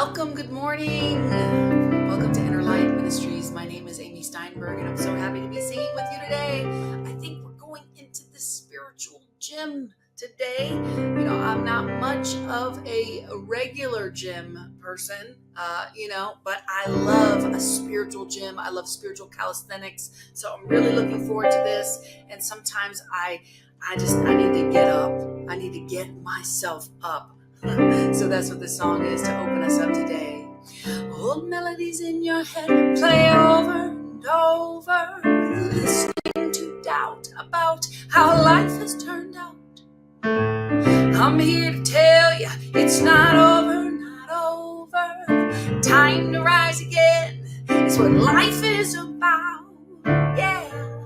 Welcome, good morning. Welcome to Inner Light Ministries. My name is Amy Steinberg, and I'm so happy to be singing with you today. I think we're going into the spiritual gym today. I'm not much of a regular gym person, but I love a spiritual gym. I love spiritual calisthenics. So I'm really looking forward to this. And sometimes I need to get up. I need to get myself up. So that's what this song is to open us up today. Old melodies in your head play over and over, listening to doubt about how life has turned out. I'm here to tell you it's not over, not over. Time to rise again is what life is about. Yeah,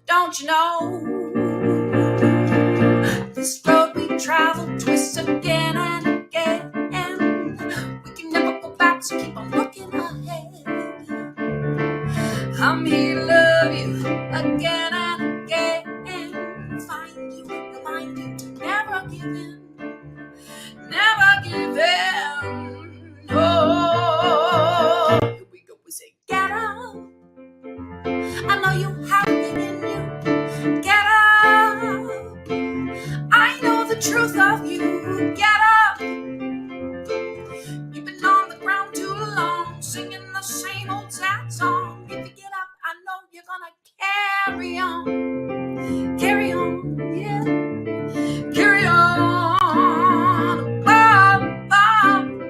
don't you know? This road we travel twists again and again. We can never go back, so keep on looking ahead. I'm here to love you again and again. Find you, remind you to never give in. Never give in. Oh, here we go. We say, get up. I know you have it in you. Get up. I know the truth of you. Get up. You've been on the ground too long, singing the same old sad song. If you get up, I know you're gonna carry on. Carry on, yeah. Carry on.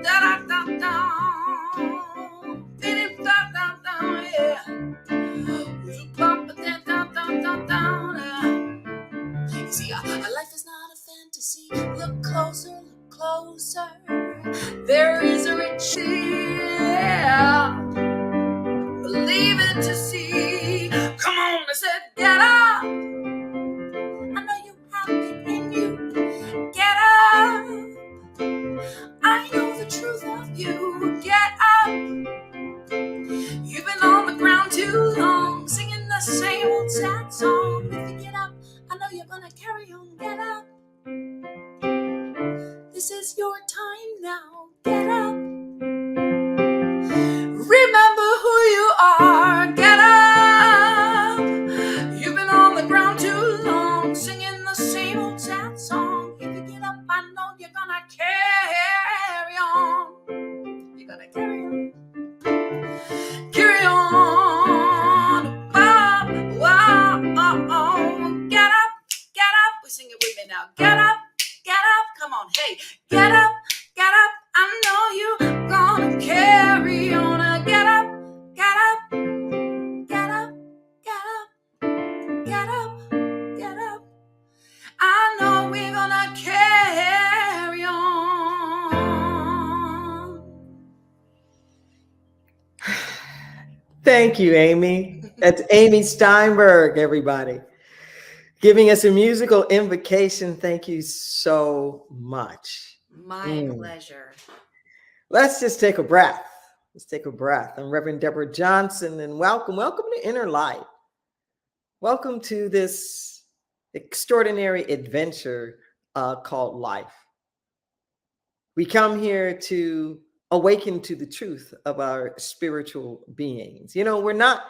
Da da da da. Did da da da, yeah. You see, life is not a fantasy. Look closer, look closer. There is a rich, yeah. Believe it to see. Come on, I said, get up. I know you have it in you. Get up. I know the truth of you. Get up. You've been on the ground too long, singing the same old sad song. If you get up, I know you're gonna carry on. Get up. This is your time now. Get up. Remember who you are. Get up. You've been on the ground too long, singing the same old sad song. If you get up, I know you're gonna carry on. You're gonna carry on. Carry on. Wow, oh. Get up. Get up. We sing it with me now. Get up. Get up. Come on. Hey. Get up. Get up. I know you're gonna carry on. Get up. Get up. Get up. Get up. Get up. Get up. I know we're gonna carry on. Thank you, Amy. That's Amy Steinberg, everybody, giving us a musical invocation. Thank you so much. My pleasure. Let's just take a breath. Let's take a breath. I'm Reverend Deborah Johnson, and welcome to Inner Light. Welcome to this extraordinary adventure called life. We come here to awaken to the truth of our spiritual beings. We're not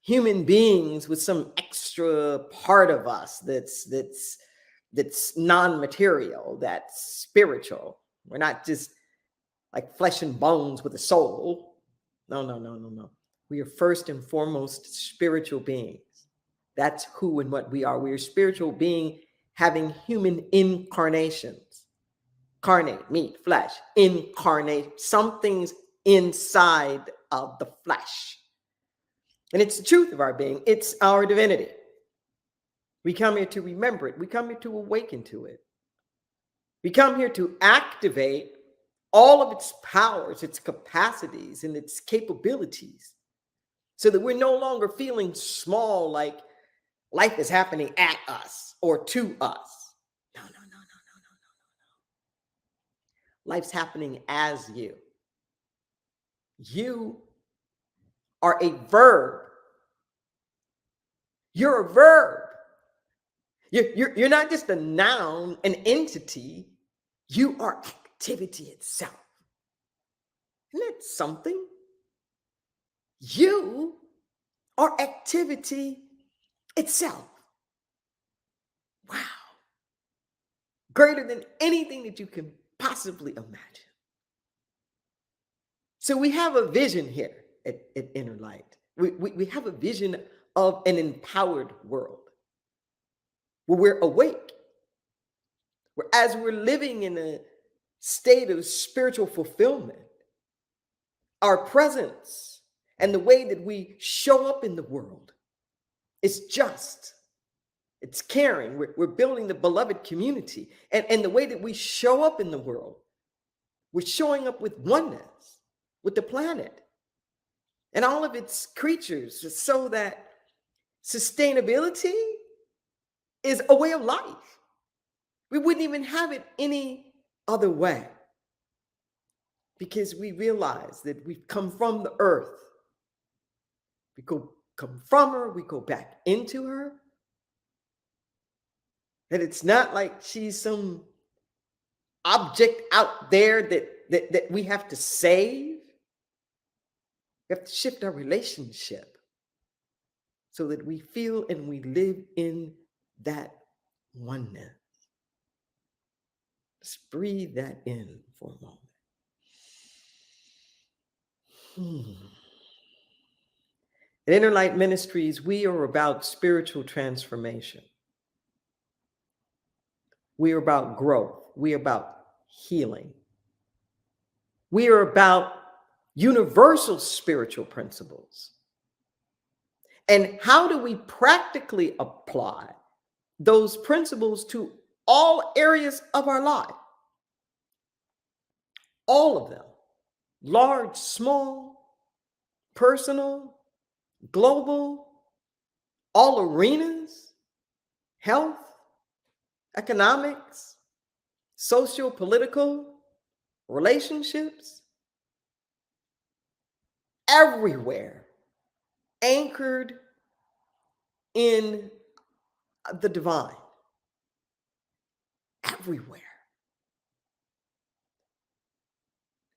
human beings with some extra part of us that's non-material, that's spiritual. We're not just like flesh and bones with a soul. No. We are first and foremost spiritual beings. That's who and what we are. We are spiritual being having human incarnations. Carnate, meat, flesh, incarnate, something's inside of the flesh. And it's the truth of our being. It's our divinity. We come here to remember it. We come here to awaken to it. We come here to activate all of its powers, its capacities, and its capabilities so that we're no longer feeling small, like life is happening at us or to us. No. Life's happening as you. You are a verb. You're a verb. You're not just a noun, an entity. You are activity itself. Isn't that something? You are activity itself. Wow. Greater than anything that you can possibly imagine. So we have a vision here at Inner Light. We have a vision of an empowered world where we're awake, where as we're living in a state of spiritual fulfillment, our presence and the way that we show up in the world is just, it's caring. We're building the beloved community. And the way that we show up in the world, we're showing up with oneness with the planet and all of its creatures, so that sustainability is a way of life. We wouldn't even have it any other way, because we realize that we've come from the earth. We come from her, we go back into her. That it's not like she's some object out there that we have to save. We have to shift our relationship so that we feel and we live in that oneness. Just breathe that in for a moment. At Inner Light Ministries, we are about spiritual transformation. We are about growth. We are about healing. We are about universal spiritual principles. And how do we practically apply those principles to all areas of our life? All of them, large, small, personal, global, all arenas, health, economics, social, political, relationships, everywhere, anchored in the divine, everywhere.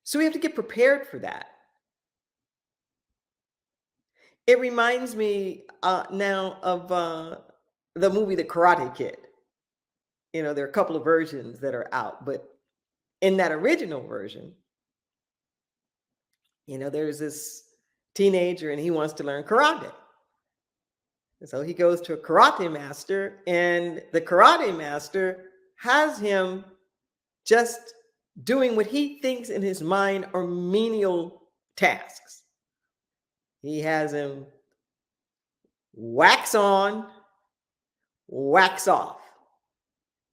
So we have to get prepared for that. It reminds me now of the movie The Karate Kid. You know, there are a couple of versions that are out, but in that original version, you know, there's this teenager and he wants to learn karate. And so he goes to a karate master, and the karate master has him just doing what he thinks in his mind are menial tasks. He has him wax on, wax off.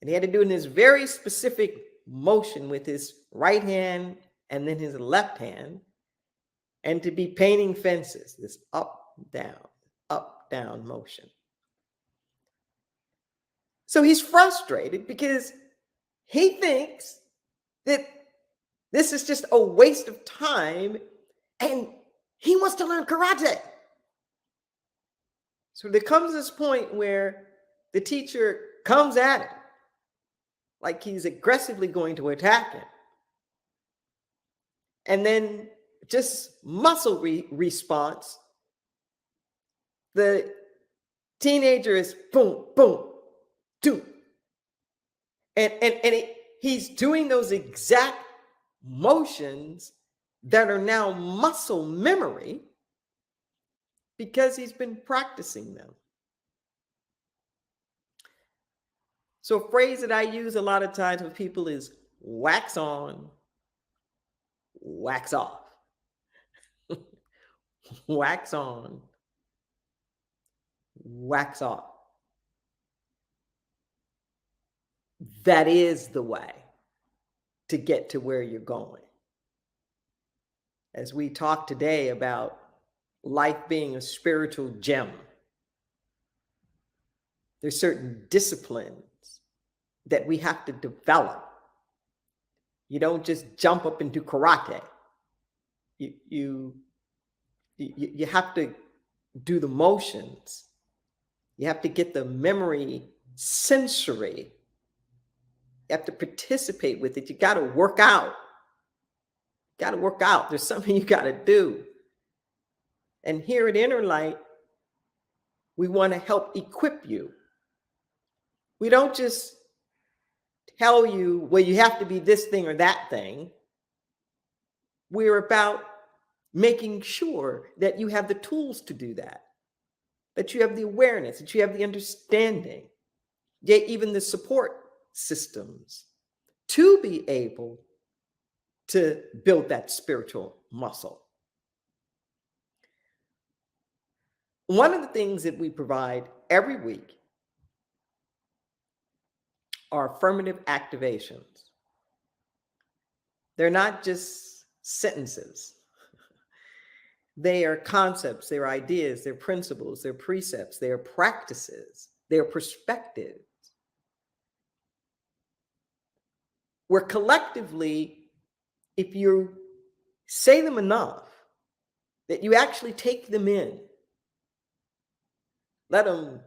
And he had to do it in this very specific motion with his right hand and then his left hand, and to be painting fences, this up, down motion. So he's frustrated because he thinks that this is just a waste of time and he wants to learn karate. So there comes this point where the teacher comes at him like he's aggressively going to attack him. And then just muscle response, the teenager is boom, boom, do. And he's doing those exact motions that are now muscle memory because he's been practicing them. So a phrase that I use a lot of times with people is wax on, wax off. Wax on, wax off. That is the way to get to where you're going. As we talk today about life being a spiritual gem, there's certain disciplines that we have to develop. You don't just jump up and do karate. You have to do the motions. You have to get the memory sensory. You have to participate with it. You got to work out. Got to work out. There's something you got to do. And here at Inner Light, we want to help equip you. We don't just tell you, well, you have to be this thing or that thing. We're about making sure that you have the tools to do that, that you have the awareness, that you have the understanding, yet even the support systems to be able to build that spiritual muscle. One of the things that we provide every week are affirmative activations. They're not just sentences. They are concepts, they're ideas, they're principles, they're precepts, they're practices, they're perspectives. Where collectively, if you say them enough, that you actually take them in, let them,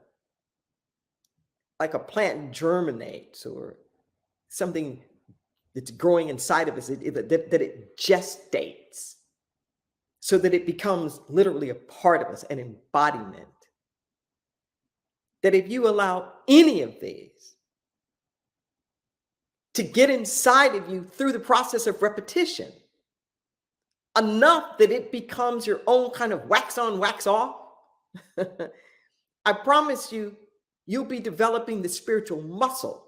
like a plant, germinates, or something that's growing inside of us, that it gestates, so that it becomes literally a part of us, an embodiment. That if you allow any of these to get inside of you through the process of repetition, enough that it becomes your own kind of wax on, wax off, I promise you, you'll be developing the spiritual muscle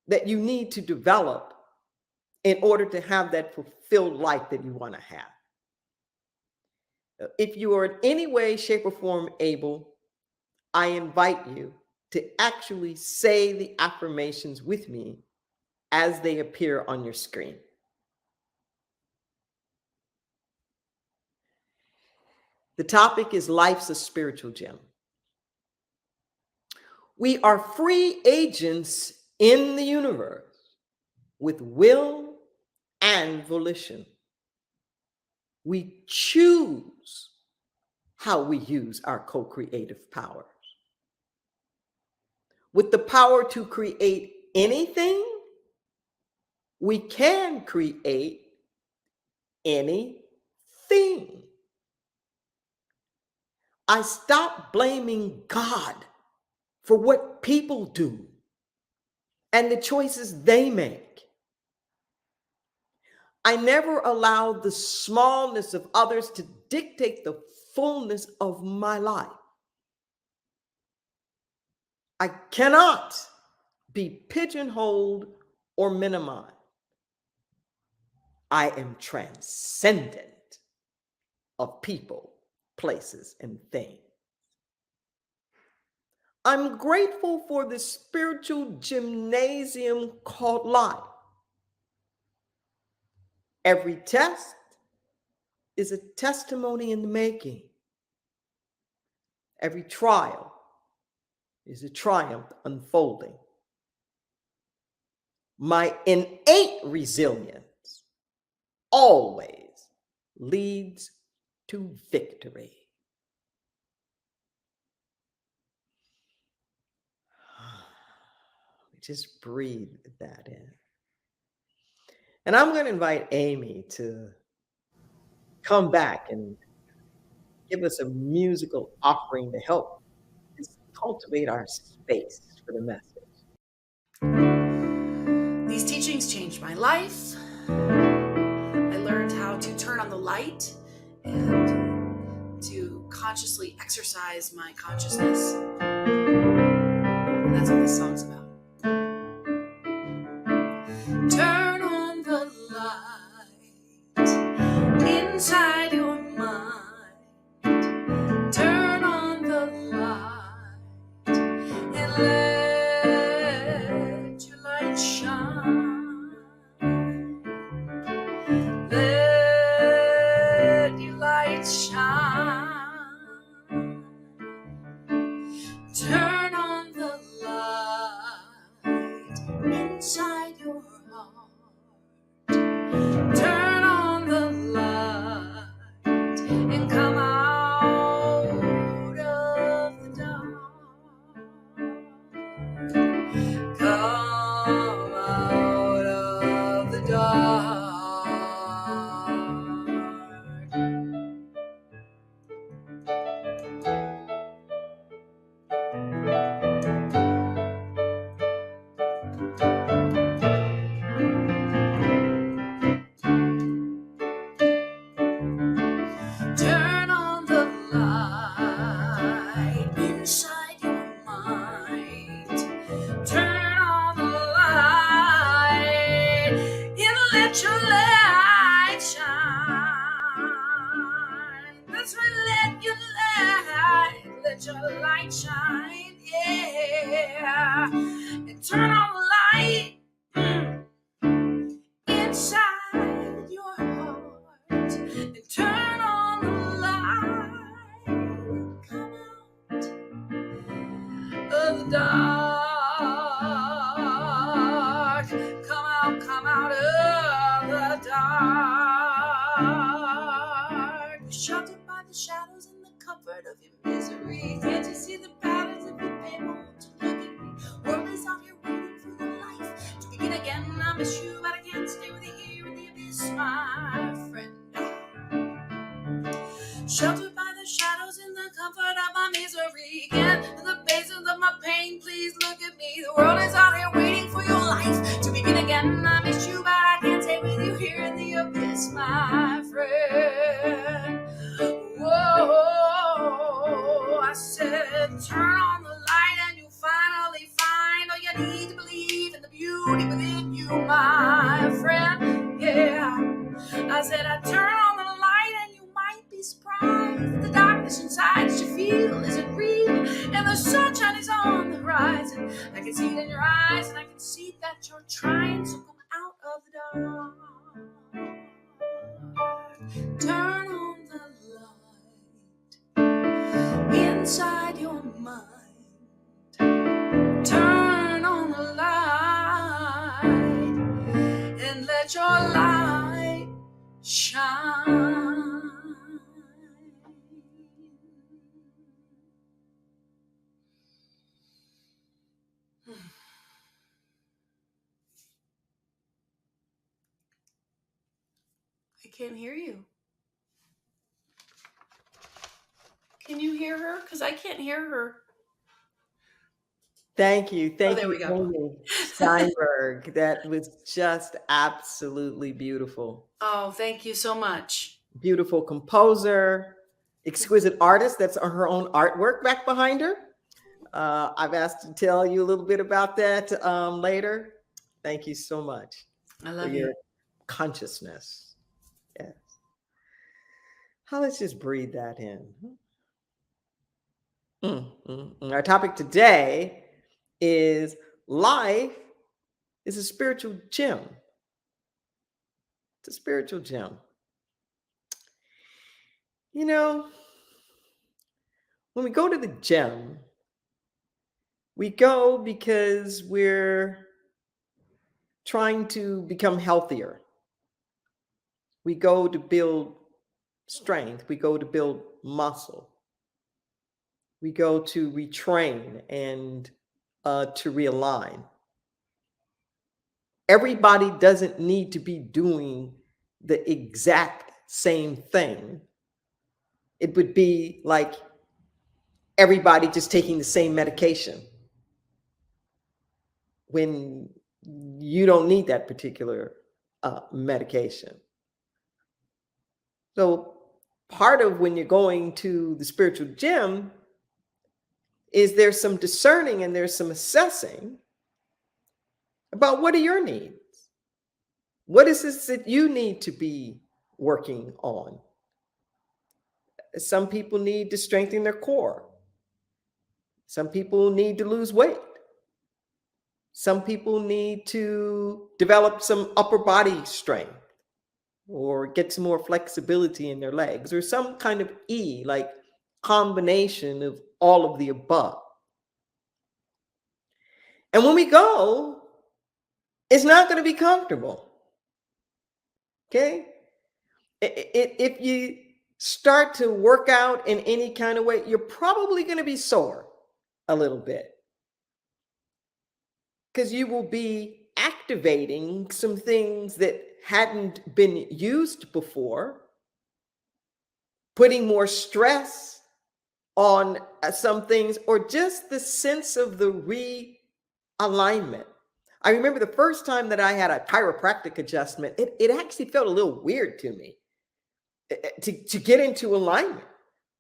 that you need to develop in order to have that fulfilled life that you want to have. If you are in any way, shape, or form able, I invite you to actually say the affirmations with me as they appear on your screen. The topic is Life's a Spiritual Gym. We are free agents in the universe with will and volition. We choose how we use our co-creative powers. With the power to create anything, we can create anything. I stopped blaming God for what people do and the choices they make. I never allowed the smallness of others to dictate the fullness of my life. I cannot be pigeonholed or minimized. I am transcendent of people, places, and things. I'm grateful for the spiritual gymnasium called life. Every test is a testimony in the making. Every trial is a triumph unfolding. My innate resilience always leads to victory. Just breathe that in. And I'm going to invite Amy to come back and give us a musical offering to help us cultivate our space for the message. These teachings changed my life. I learned how to turn on the light and to consciously exercise my consciousness. And that's what this song's about. Turn on the light inside your mind. Turn on the light and let your light shine. Let your light shine. Turn on the light inside your heart. Turn on the light and come out of the dark. Come out of the dark. let your light shine. That's right, let your light shine, yeah. And turn on the light inside your heart. And turn on the light. Come out of the dark. Come out of the dark. Sheltered by the shadows and the comfort of your misery. Can't you see the patterns of your pain? Won't you look at me? World is out here waiting for your life to begin again. I miss you, but I can't stay with you here in the abyss, my friend. Sheltered by the shadows in the comfort of my misery. Again, in the basis of my pain, please look at me. The world is out here waiting for your life to begin again. I miss you, but I can't stay with you here in the abyss, my friend. Whoa, I said, turn on the light and you'll finally find all you need to believe in the beauty within you, my friend. Yeah, I said, I turn on the light and you might be surprised at the darkness inside that you feel isn't real, and the sunshine is on the horizon. I can see it in your eyes, and I can see that you're trying to come out of the dark. Turn on the light inside your mind. Turn on the light and let your light shine. I can't hear you. Can you hear her? Because I can't hear her. Thank you. Thank there you, we go. Amy Steinberg. That was just absolutely beautiful. Oh, thank you so much. Beautiful composer, exquisite artist. That's her own artwork back behind her. I've asked to tell you a little bit about that later. Thank you so much I for love your you. consciousness. Yes. Let's just breathe that in. Our topic today is life is a spiritual gym. It's a spiritual gym. You know, when we go to the gym, we go because we're trying to become healthier. We go to build strength. We go to build muscle. We go to retrain and to realign. Everybody doesn't need to be doing the exact same thing. It would be like everybody just taking the same medication when you don't need that particular medication. So part of when you're going to the spiritual gym is there's some discerning and there's some assessing about what are your needs? What is this that you need to be working on? Some people need to strengthen their core. Some people need to lose weight. Some people need to develop some upper body strength or get some more flexibility in their legs or some kind of like combination of all of the above. And when we go, it's not going to be comfortable. Okay? If you start to work out in any kind of way, you're probably going to be sore a little bit because you will be activating some things that hadn't been used before, putting more stress on some things, or just the sense of the realignment. I remember the first time that I had a chiropractic adjustment, it actually felt a little weird to me to get into alignment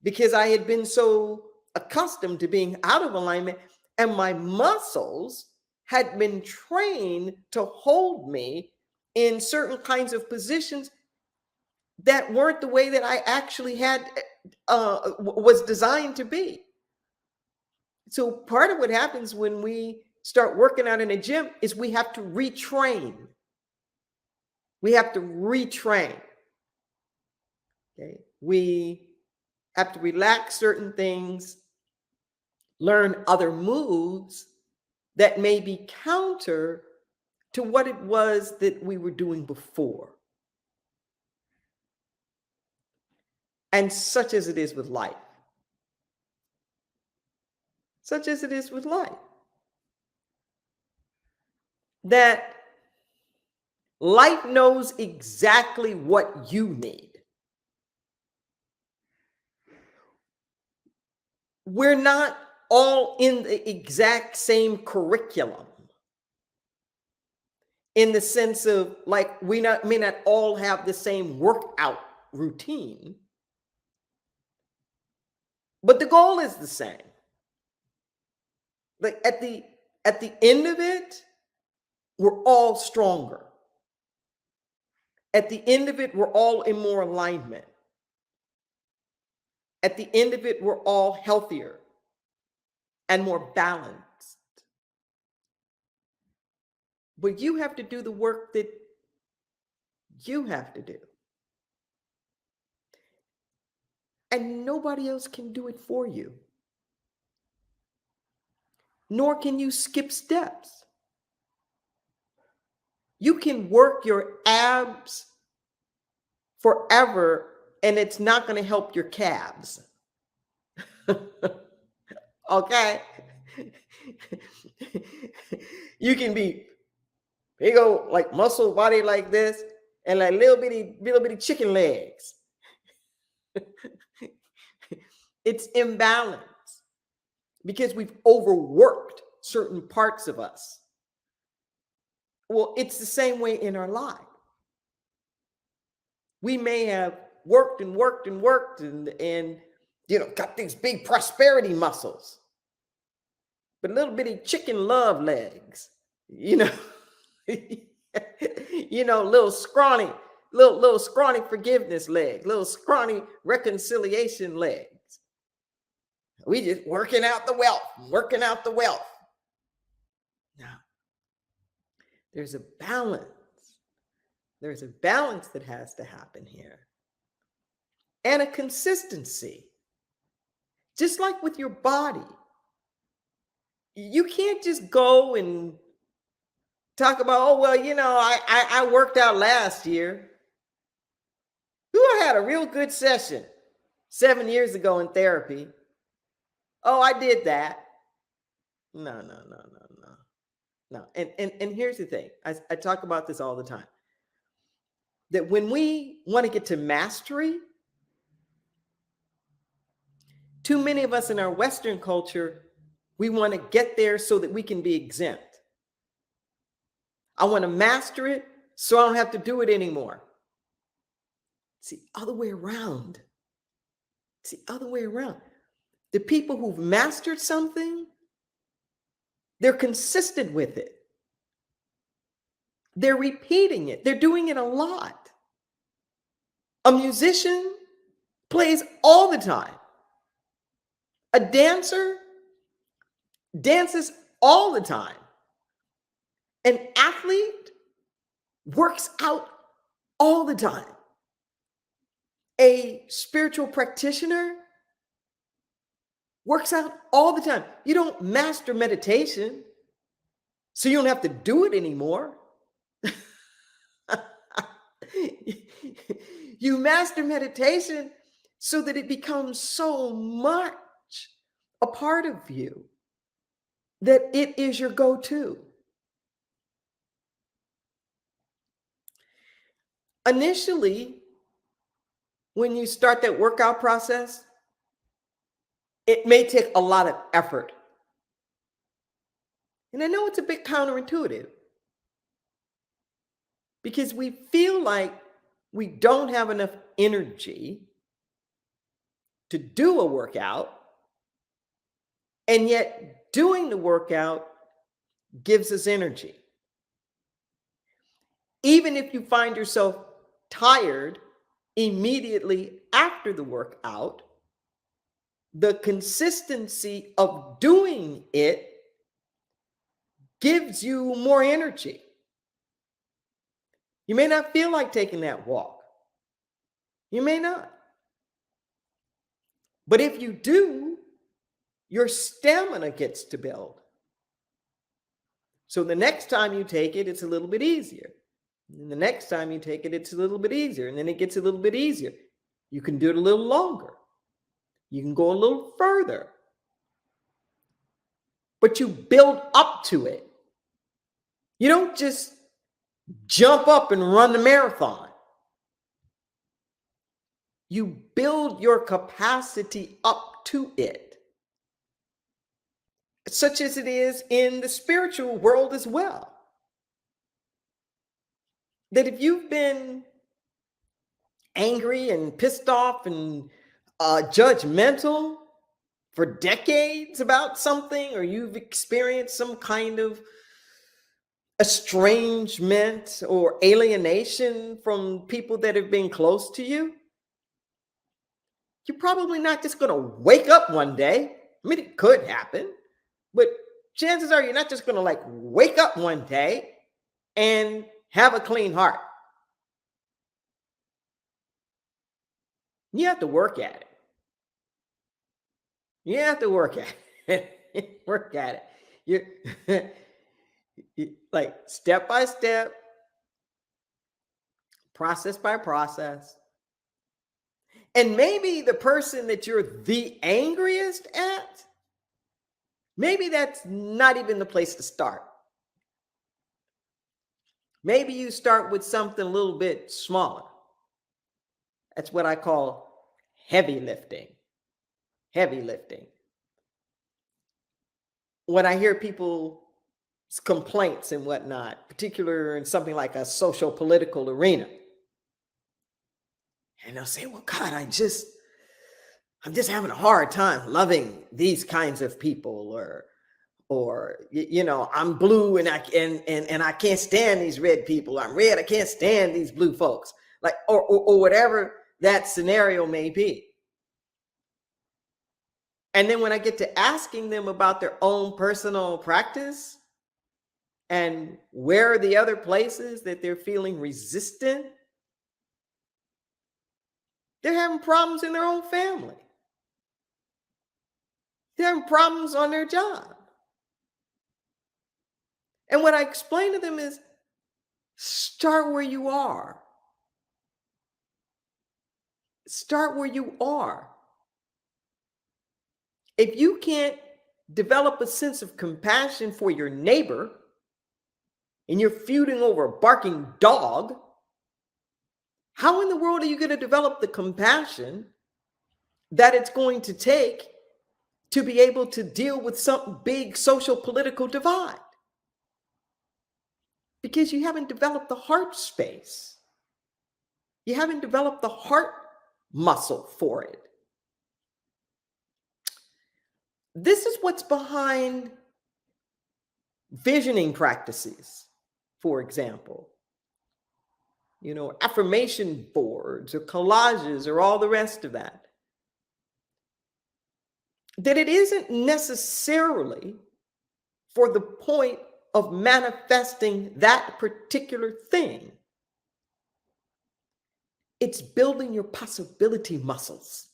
because I had been so accustomed to being out of alignment and my muscles had been trained to hold me in certain kinds of positions that weren't the way that I actually had was designed to be. So part of what happens when we start working out in a gym is we have to retrain. We have to retrain. Okay. We have to relax certain things, learn other moves that may be counter to what it was that we were doing before. And such as it is with life. Such as it is with life. That life knows exactly what you need. We're not all in the exact same curriculum. In the sense of, like, we may not all have the same workout routine, but the goal is the same. Like at the end of it, we're all stronger. At the end of it, we're all in more alignment. At the end of it, we're all healthier and more balanced. But you have to do the work that you have to do. And nobody else can do it for you. Nor can you skip steps. You can work your abs forever and it's not going to help your calves. Okay? You can be big old like muscle body like this and like little bitty chicken legs. It's imbalance because we've overworked certain parts of us. Well, it's the same way in our life. We may have worked and got these big prosperity muscles, but little bitty chicken love legs, little scrawny forgiveness legs, little scrawny reconciliation legs. We just working out the wealth. Now, there's a balance. There's a balance that has to happen here. And a consistency. Just like with your body. You can't just go and talk about, I worked out last year. I had a real good session 7 years ago in therapy. Oh, I did that. No. And here's the thing. I talk about this all the time. That when we want to get to mastery, too many of us in our Western culture, we want to get there so that we can be exempt. I want to master it so I don't have to do it anymore. It's the other way around. The people who've mastered something, they're consistent with it. They're repeating it. They're doing it a lot. A musician plays all the time. A dancer dances all the time. An athlete works out all the time. A spiritual practitioner works out all the time. You don't master meditation, so you don't have to do it anymore. You master meditation so that it becomes so much a part of you that it is your go-to. Initially, when you start that workout process, it may take a lot of effort. And I know it's a bit counterintuitive because we feel like we don't have enough energy to do a workout, and yet doing the workout gives us energy. Even if you find yourself tired immediately after the workout, the consistency of doing it gives you more energy. You may not feel like taking that walk. You may not. But if you do, your stamina gets to build. So the next time you take it, it's a little bit easier. And the next time you take it, it's a little bit easier. And then it gets a little bit easier. You can do it a little longer. You can go a little further. But you build up to it. You don't just jump up and run the marathon. You build your capacity up to it, such as it is in the spiritual world as well. That if you've been angry and pissed off and judgmental for decades about something, or you've experienced some kind of estrangement or alienation from people that have been close to you, you're probably not just going to wake up one day. I mean, it could happen, but chances are you're not just going to like wake up one day and have a clean heart. You have to work at it. You have to work at it. Work at it. You like step by step, process by process. And maybe the person that you're the angriest at, maybe that's not even the place to start. Maybe you start with something a little bit smaller. That's what I call heavy lifting. Heavy lifting. When I hear people's complaints and whatnot, particularly in something like a social political arena, and they'll say, well, God, I'm just having a hard time loving these kinds of people, or I'm blue and I can't stand these red people. I'm red, I can't stand these blue folks. Like, or whatever that scenario may be. And then when I get to asking them about their own personal practice and where are the other places that they're feeling resistant, they're having problems in their own family. They're having problems on their job. And what I explain to them is, start where you are. Start where you are. If you can't develop a sense of compassion for your neighbor and you're feuding over a barking dog, how in the world are you going to develop the compassion that it's going to take to be able to deal with some big social political divide? Because you haven't developed the heart space. You haven't developed the heart muscle for it. This is what's behind visioning practices, for example. Affirmation boards or collages or all the rest of that. That it isn't necessarily for the point of manifesting that particular thing. It's building your possibility muscles.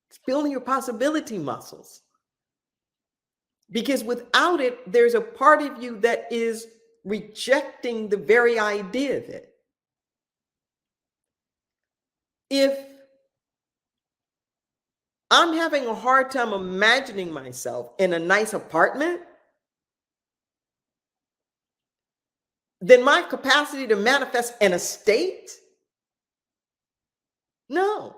It's building your possibility muscles. Because without it, there's a part of you that is rejecting the very idea of it. If I'm having a hard time imagining myself in a nice apartment, then my capacity to manifest an estate? No.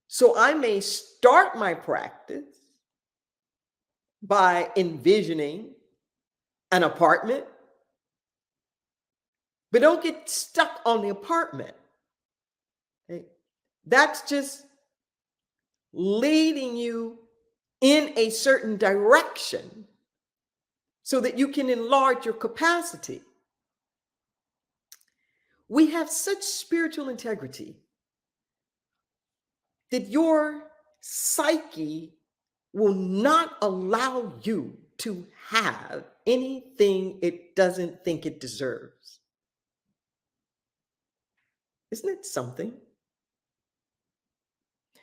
So I may start my practice by envisioning an apartment, but don't get stuck on the apartment. Okay? That's just leading you in a certain direction so that you can enlarge your capacity. We have such spiritual integrity that your psyche will not allow you to have anything it doesn't think it deserves. Isn't it something?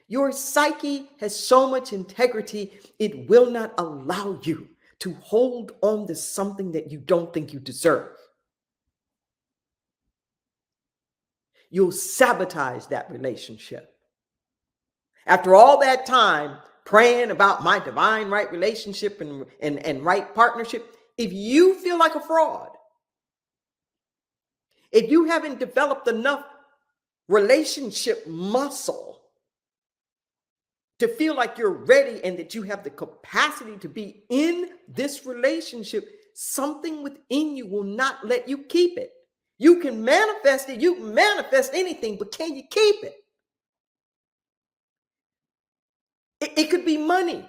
Your psyche has so much integrity, it will not allow you to hold on to something that you don't think you deserve. You'll sabotage that relationship. After all that time praying about my divine right relationship and right partnership, if you feel like a fraud, if you haven't developed enough relationship muscle to feel like you're ready and that you have the capacity to be in this relationship, something within you will not let you keep it. You can manifest it, you can manifest anything, but can you keep it? It could be money.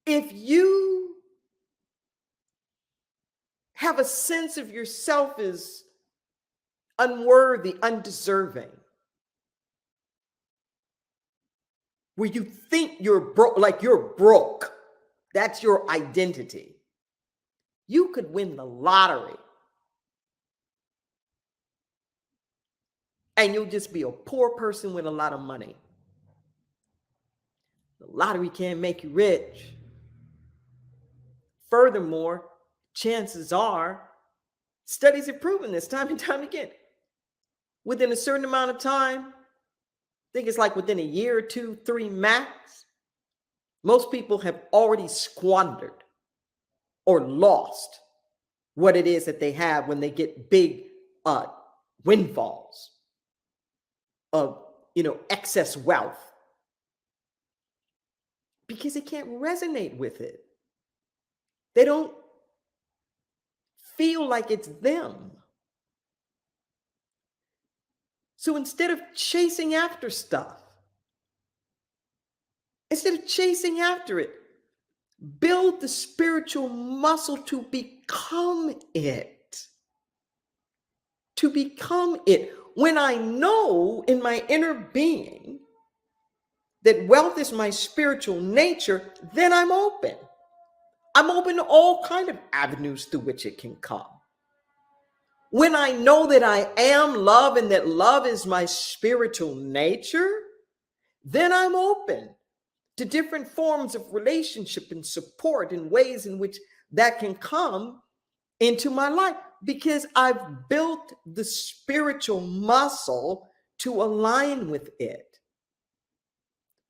If you have a sense of yourself as unworthy, undeserving, where you think you're broke, like you're broke, that's your identity, you could win the lottery and you'll just be a poor person with a lot of money. The lottery can't make you rich. Furthermore, chances are, studies have proven this time and time again, within a certain amount of time, I think it's like within a year or 2, 3 max, most people have already squandered or lost what it is that they have when they get big windfalls of, excess wealth, because they can't resonate with it. They don't feel like it's them. So instead of chasing after stuff, instead of chasing after it, build the spiritual muscle to become it. To become it. When I know in my inner being that wealth is my spiritual nature, then I'm open. I'm open to all kinds of avenues through which it can come. When I know that I am love and that love is my spiritual nature, then I'm open to different forms of relationship and support and ways in which that can come into my life, because I've built the spiritual muscle to align with it,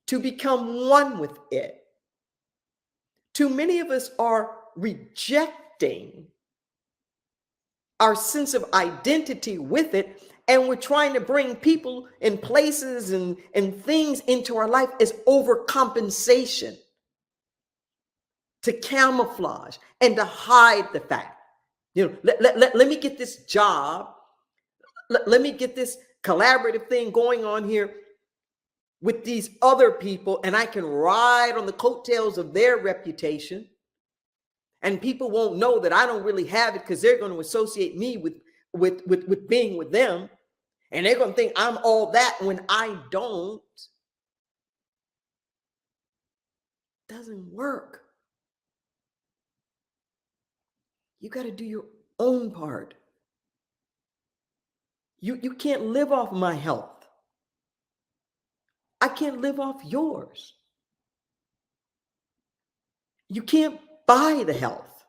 to become one with it. Too many of us are rejecting our sense of identity with it, and we're trying to bring people and places and things into our life as overcompensation, to camouflage and to hide the fact. Let me get this job. Let me get this collaborative thing going on here with these other people, and I can ride on the coattails of their reputation. And people won't know that I don't really have it, because they're going to associate me with being with them. And they're going to think I'm all that when I don't. Doesn't work. You got to do your own part. You can't live off my health. I can't live off yours. You can't buy the health.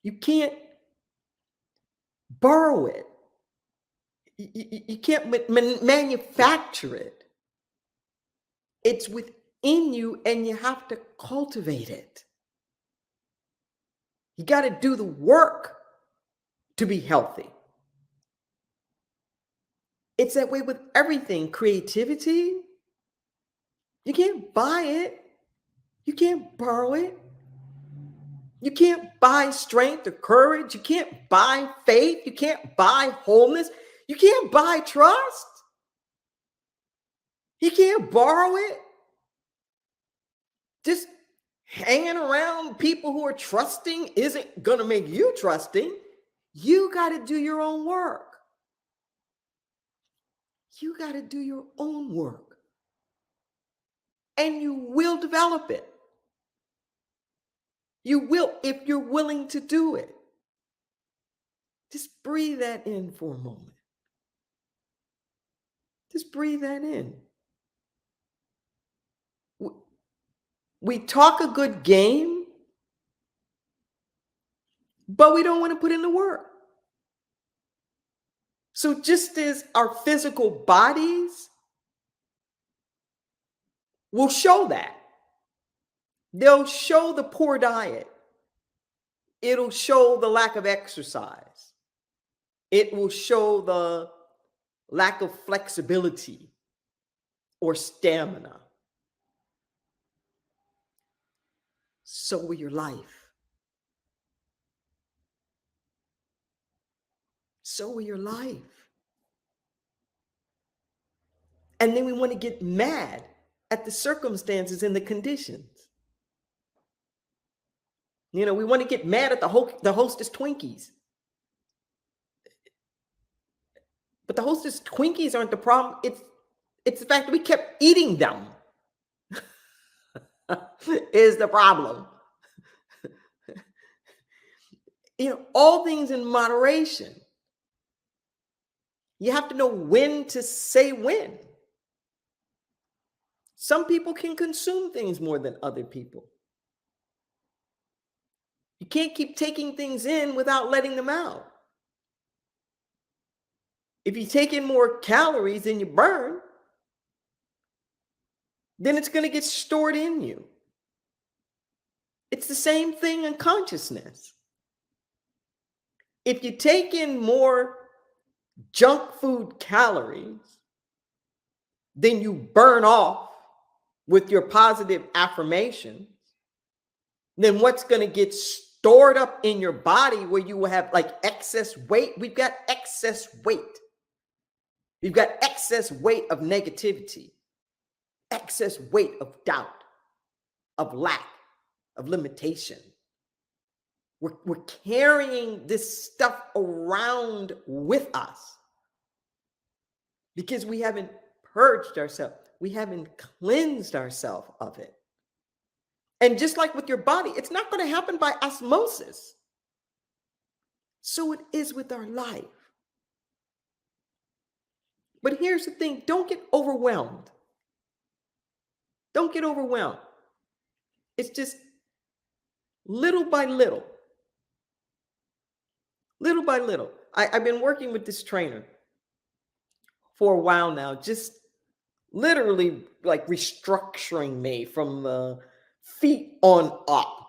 You can't borrow it. You can't manufacture it. It's within you, and you have to cultivate it. You got to do the work to be healthy. It's that way with everything. Creativity, you can't buy it. You can't borrow it. You can't buy strength or courage. You can't buy faith. You can't buy wholeness. You can't buy trust. You can't borrow it. Just hanging around people who are trusting isn't going to make you trusting. You got to do your own work. You got to do your own work. And you will develop it. You will if you're willing to do it. Just breathe that in for a moment. Just breathe that in. We talk a good game, but we don't want to put in the work. So just as our physical bodies will show that, they'll show the poor diet. It'll show the lack of exercise. It will show the lack of flexibility or stamina. So will your life. So will your life. And then we want to get mad at the circumstances and the conditions. You know, we want to get mad at the Hostess Twinkies. But the Hostess Twinkies aren't the problem. It's the fact that we kept eating them is the problem. You know, all things in moderation. You have to know when to say when. Some people can consume things more than other people. You can't keep taking things in without letting them out. If you take in more calories than you burn, then it's going to get stored in you. It's the same thing in consciousness. If you take in more junk food calories than you burn off with your positive affirmations, then what's going to get stored up in your body where you will have like excess weight? We've got excess weight. We've got excess weight of negativity, excess weight of doubt, of lack, of limitation. We're carrying this stuff around with us because we haven't purged ourselves. We haven't cleansed ourselves of it. And just like with your body, it's not going to happen by osmosis. So it is with our life. But here's the thing, don't get overwhelmed. Don't get overwhelmed. It's just little by little. Little by little. I've been working with this trainer for a while now, just literally like restructuring me from the feet on up.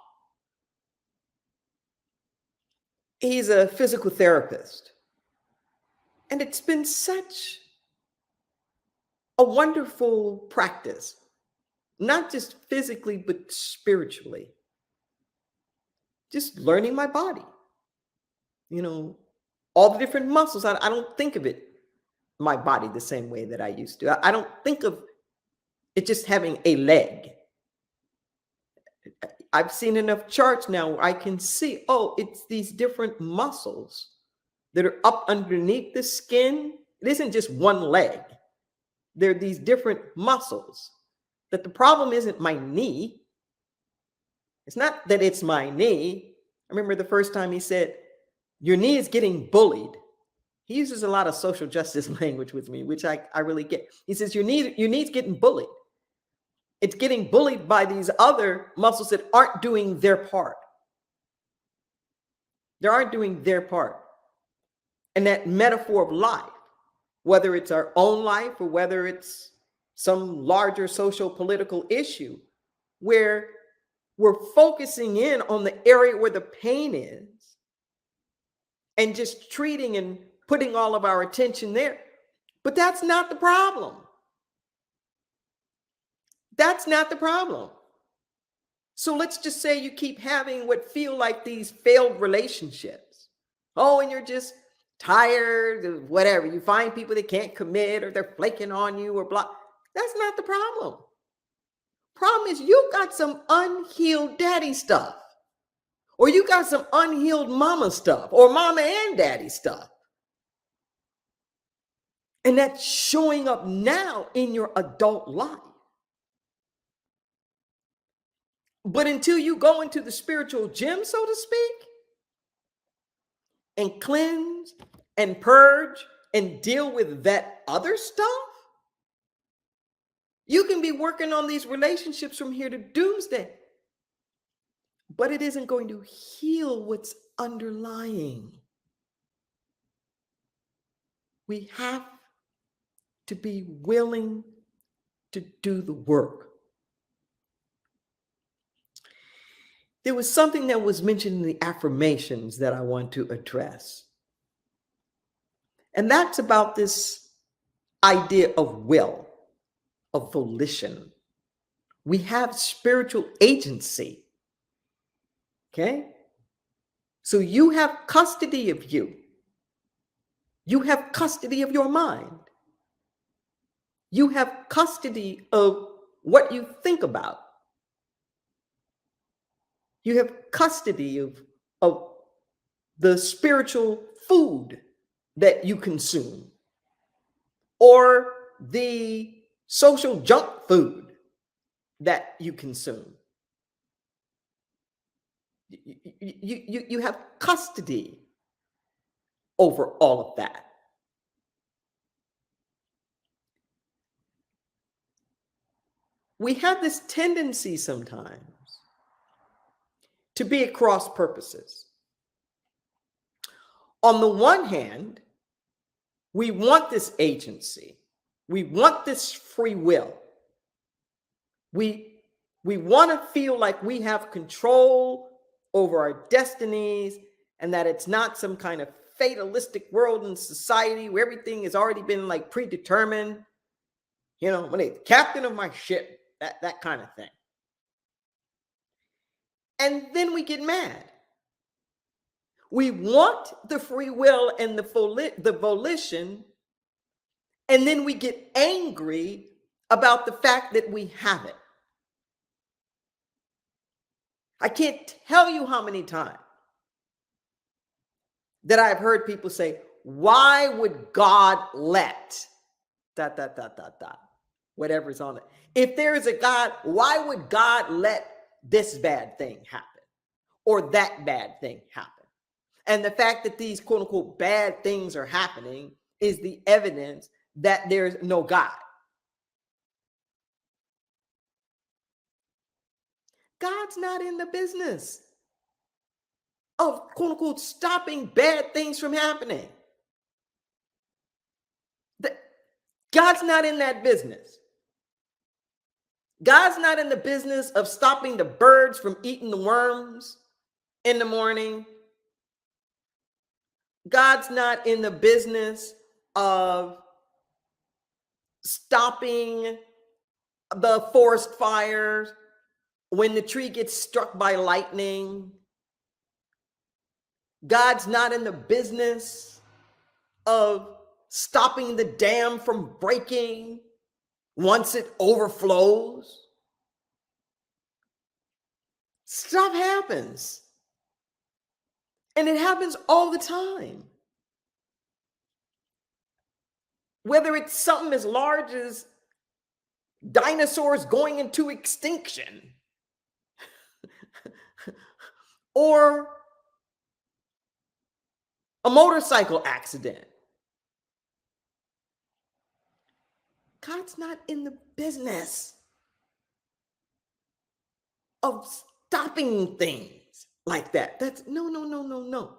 He's a physical therapist. And it's been such a wonderful practice, not just physically, but spiritually. Just learning my body. You know, all the different muscles. I don't think of it, my body, the same way that I used to. I don't think of it just having a leg. I've seen enough charts now where I can see, oh, it's these different muscles that are up underneath the skin. It isn't just one leg. There are these different muscles. That the problem isn't my knee. It's not that it's my knee. I remember the first time he said, your knee is getting bullied. He uses a lot of social justice language with me, which I really get. He says, your knee's getting bullied. It's getting bullied by these other muscles that aren't doing their part. They aren't doing their part. And that metaphor of life, whether it's our own life or whether it's some larger social political issue, where we're focusing in on the area where the pain is and just treating and putting all of our attention there. But that's not the problem. That's not the problem. So let's just say you keep having what feel like these failed relationships. Oh, and you're just tired or whatever. You find people that can't commit or they're flaking on you or blah. That's not the problem. Problem is, you got some unhealed daddy stuff, or you got some unhealed mama stuff, or mama and daddy stuff. And that's showing up now in your adult life. But until you go into the spiritual gym, so to speak, and cleanse and purge and deal with that other stuff, you can be working on these relationships from here to doomsday. But it isn't going to heal what's underlying. We have to be willing to do the work. There was something that was mentioned in the affirmations that I want to address. And that's about this idea of will, of volition. We have spiritual agency. Okay? So you have custody of you. You have custody of your mind. You have custody of what you think about. You have custody of the spiritual food that you consume, or the social junk food that you consume. You have custody over all of that. We have this tendency sometimes to be at cross purposes. On the one hand, we want this agency. We want this free will. We want to feel like we have control over our destinies, and that it's not some kind of fatalistic world and society where everything has already been like predetermined. You know, when they captain of my ship, that kind of thing. And then we get mad. We want the free will and the volition, and then we get angry about the fact that we have it. I can't tell you how many times that I've heard people say, why would God let ... whatever's on it. If there is a God, why would God let this bad thing happen or that bad thing happen? And the fact that these quote unquote bad things are happening is the evidence that there's no God. God's not in the business of quote unquote stopping bad things from happening. God's not in that business. God's not in the business of stopping the birds from eating the worms in the morning. God's not in the business of stopping the forest fires when the tree gets struck by lightning. God's not in the business of stopping the dam from breaking once it overflows. Stuff happens. And it happens all the time. Whether it's something as large as dinosaurs going into extinction, or a motorcycle accident. God's not in the business of stopping things like that. That's no.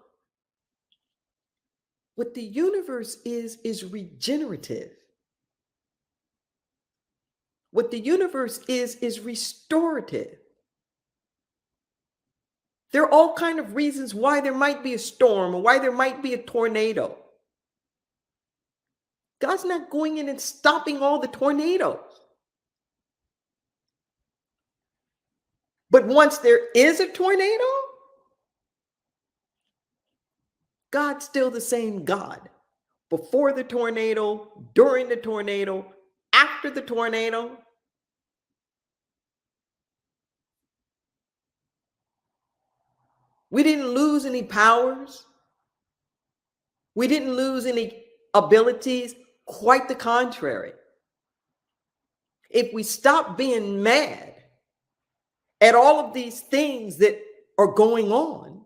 What the universe is regenerative. What the universe is restorative. There are all kinds of reasons why there might be a storm or why there might be a tornado. God's not going in and stopping all the tornadoes. But once there is a tornado, God's still the same God. Before the tornado, during the tornado, after the tornado. We didn't lose any powers. We didn't lose any abilities. Quite the contrary. If we stop being mad at all of these things that are going on,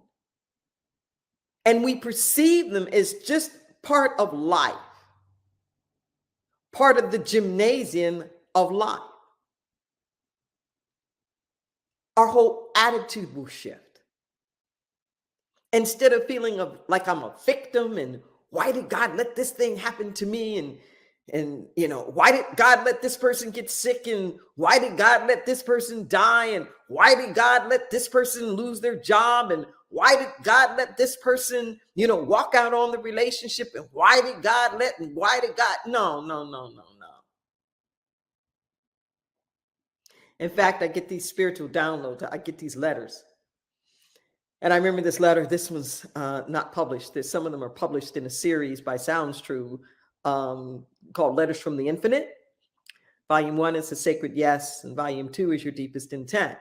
and we perceive them as just part of life, part of the gymnasium of life, our whole attitude will shift. Instead of feeling like I'm a victim and why did God let this thing happen to me, and why did God let this person get sick, and why did God let this person die, and why did God let this person lose their job, and why did God let this person walk out on the relationship, and why did God no. In fact, I get these spiritual downloads. I get these letters. And I remember this letter. This one's not published. Some of them are published in a series by Sounds True called Letters from the Infinite. Volume 1 is The Sacred Yes, and Volume 2 is Your Deepest Intent.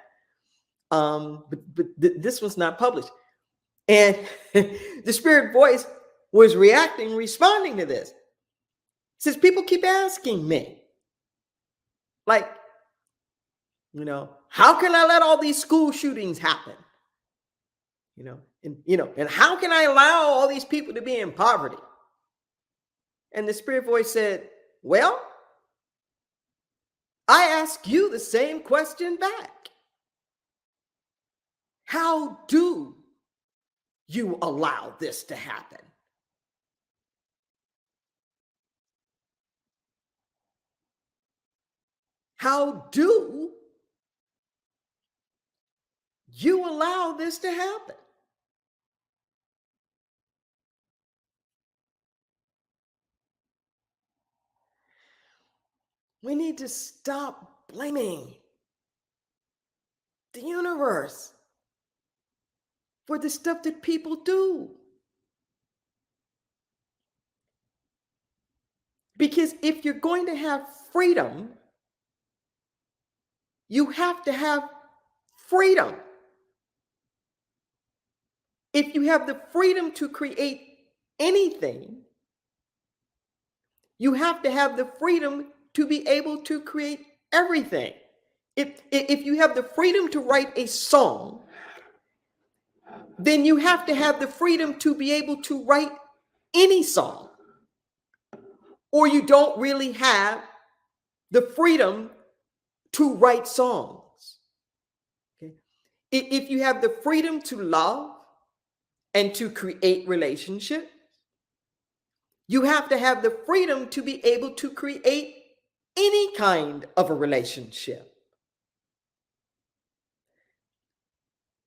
But this one's not published. And the spirit voice was responding to this. It says, people keep asking me, like, how can I let all these school shootings happen? And how can I allow all these people to be in poverty? And the spirit voice said, well, I ask you the same question back. How do you allow this to happen? How do you allow this to happen? We need to stop blaming the universe for the stuff that people do. Because if you're going to have freedom, you have to have freedom. If you have the freedom to create anything, you have to have the freedom to be able to create everything. If you have the freedom to write a song, then you have to have the freedom to be able to write any song, or you don't really have the freedom to write songs. Okay? If you have the freedom to love and to create relationships, you have to have the freedom to be able to create any kind of a relationship.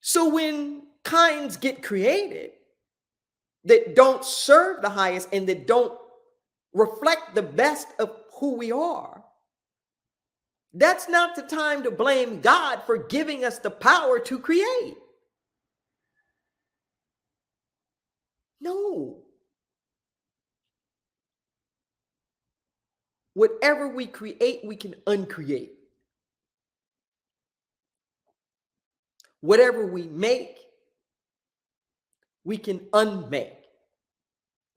So when kinds get created that don't serve the highest and that don't reflect the best of who we are, that's not the time to blame God for giving us the power to create. No. Whatever we create, we can uncreate. Whatever we make, we can unmake.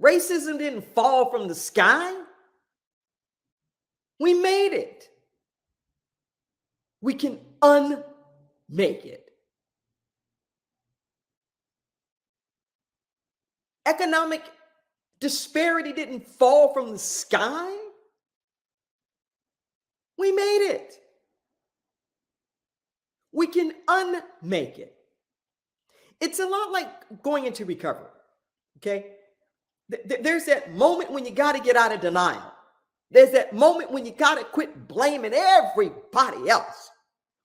Racism didn't fall from the sky. We made it. We can unmake it. Economic disparity didn't fall from the sky. We made it. We can unmake it. It's a lot like going into recovery, okay? There's that moment when you got to get out of denial. There's that moment when you got to quit blaming everybody else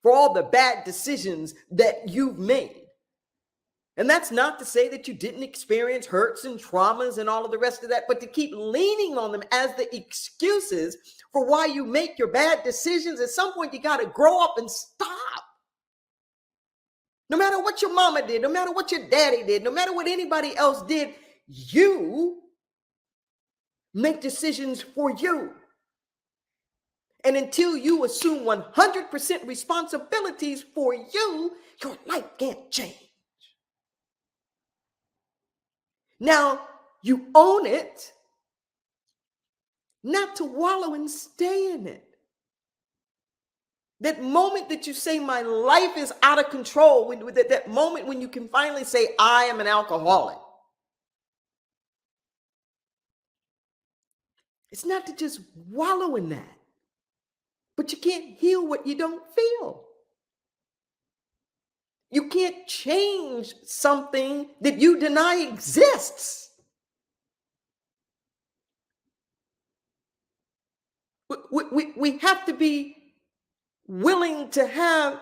for all the bad decisions that you've made. And that's not to say that you didn't experience hurts and traumas and all of the rest of that, but to keep leaning on them as the excuses for why you make your bad decisions. At some point, you got to grow up and stop. No matter what your mama did, no matter what your daddy did, no matter what anybody else did, you make decisions for you. And until you assume 100% responsibilities for you, your life can't change. Now, you own it, not to wallow and stay in it. That moment that you say, my life is out of control, that moment when you can finally say, I am an alcoholic. It's not to just wallow in that, but you can't heal what you don't feel. You can't change something that you deny exists. We have to be willing to have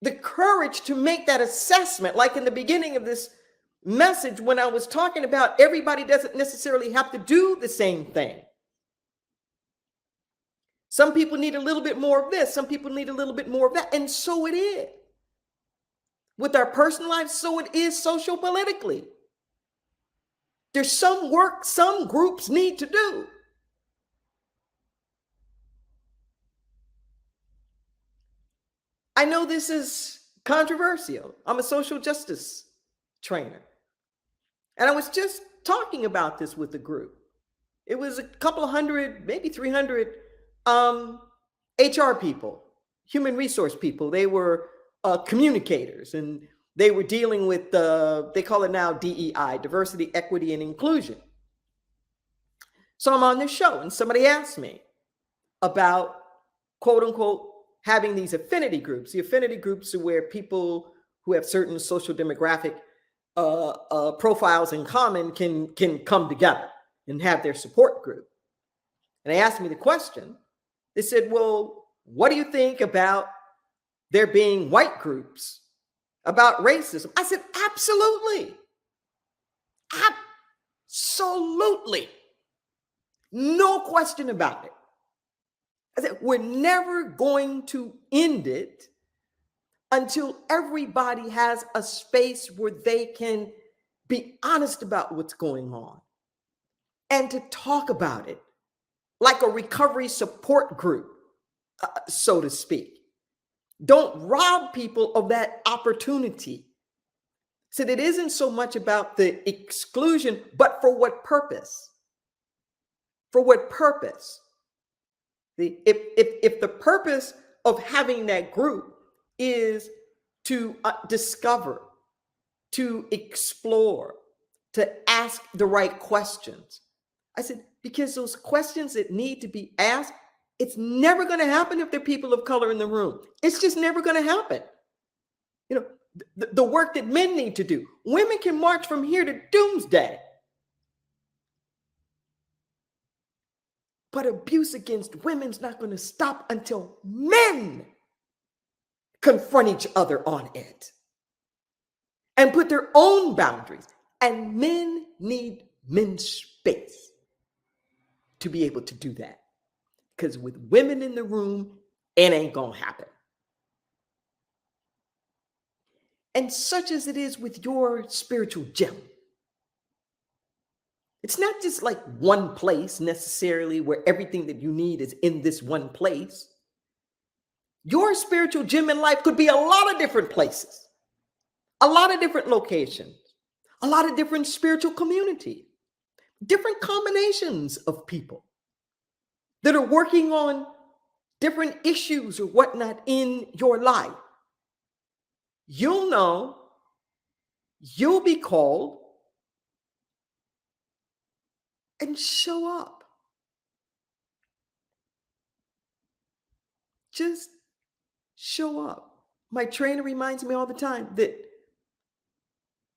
the courage to make that assessment. Like in the beginning of this message, when I was talking about everybody doesn't necessarily have to do the same thing. Some people need a little bit more of this. Some people need a little bit more of that. And so it is. With our personal lives, so it is social politically. There's some work some groups need to do. I know this is controversial. I'm a social justice trainer. And I was just talking about this with the group. It was a couple of hundred, maybe 300 HR people, human resource people. They were communicators, and they were dealing with, they call it now DEI, diversity, equity, and inclusion. So I'm on this show, and somebody asked me about, quote unquote, having these affinity groups. The affinity groups are where people who have certain social demographic profiles in common can come together and have their support group. And they asked me the question. They said, well, what do you think about there being white groups about racism? I said, absolutely. Absolutely. No question about it. I said, we're never going to end it until everybody has a space where they can be honest about what's going on and to talk about it like a recovery support group, so to speak. Don't rob people of that opportunity. So it isn't so much about the exclusion, but for what purpose? For what purpose? If the purpose of having that group is to discover, to explore, to ask the right questions, I said, because those questions that need to be asked, it's never going to happen if there are people of color in the room. It's just never going to happen. You know, the work that men need to do. Women can march from here to doomsday. But abuse against women's not going to stop until men confront each other on it and put their own boundaries. And men need men's space to be able to do that. Because with women in the room, it ain't going to happen. And such as it is with your spiritual gym. It's not just like one place necessarily where everything that you need is in this one place. Your spiritual gym in life could be a lot of different places, a lot of different locations, a lot of different spiritual communities, different combinations of people that are working on different issues or whatnot in your life. You'll know, you'll be called, and show up. Just show up. My trainer reminds me all the time that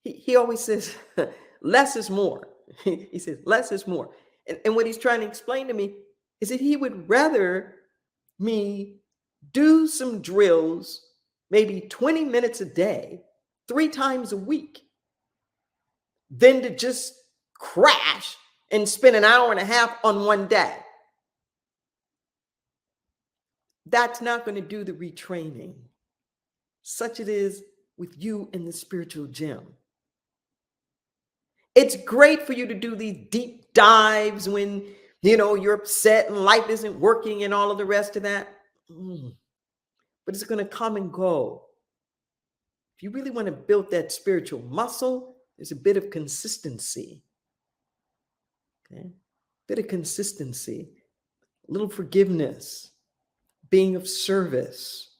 he always says, less is more. He says, less is more. And what he's trying to explain to me is that he would rather me do some drills, maybe 20 minutes a day, 3 times a week, than to just crash and spend an hour and a half on one day. That's not going to do the retraining. Such it is with you in the spiritual gym. It's great for you to do these deep dives when, you're upset and life isn't working and all of the rest of that. But it's going to come and go. If you really want to build that spiritual muscle, There's a bit of consistency. Okay? Bit of consistency, a little forgiveness, being of service,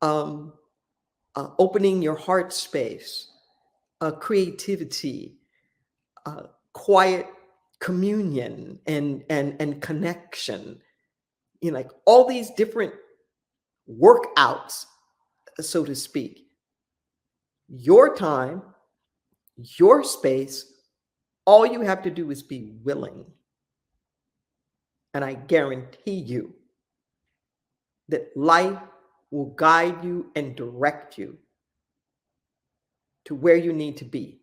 opening your heart space, creativity, quiet communion and connection. Like all these different workouts, so to speak. Your time, your space, all you have to do is be willing. And I guarantee you that life will guide you and direct you to where you need to be.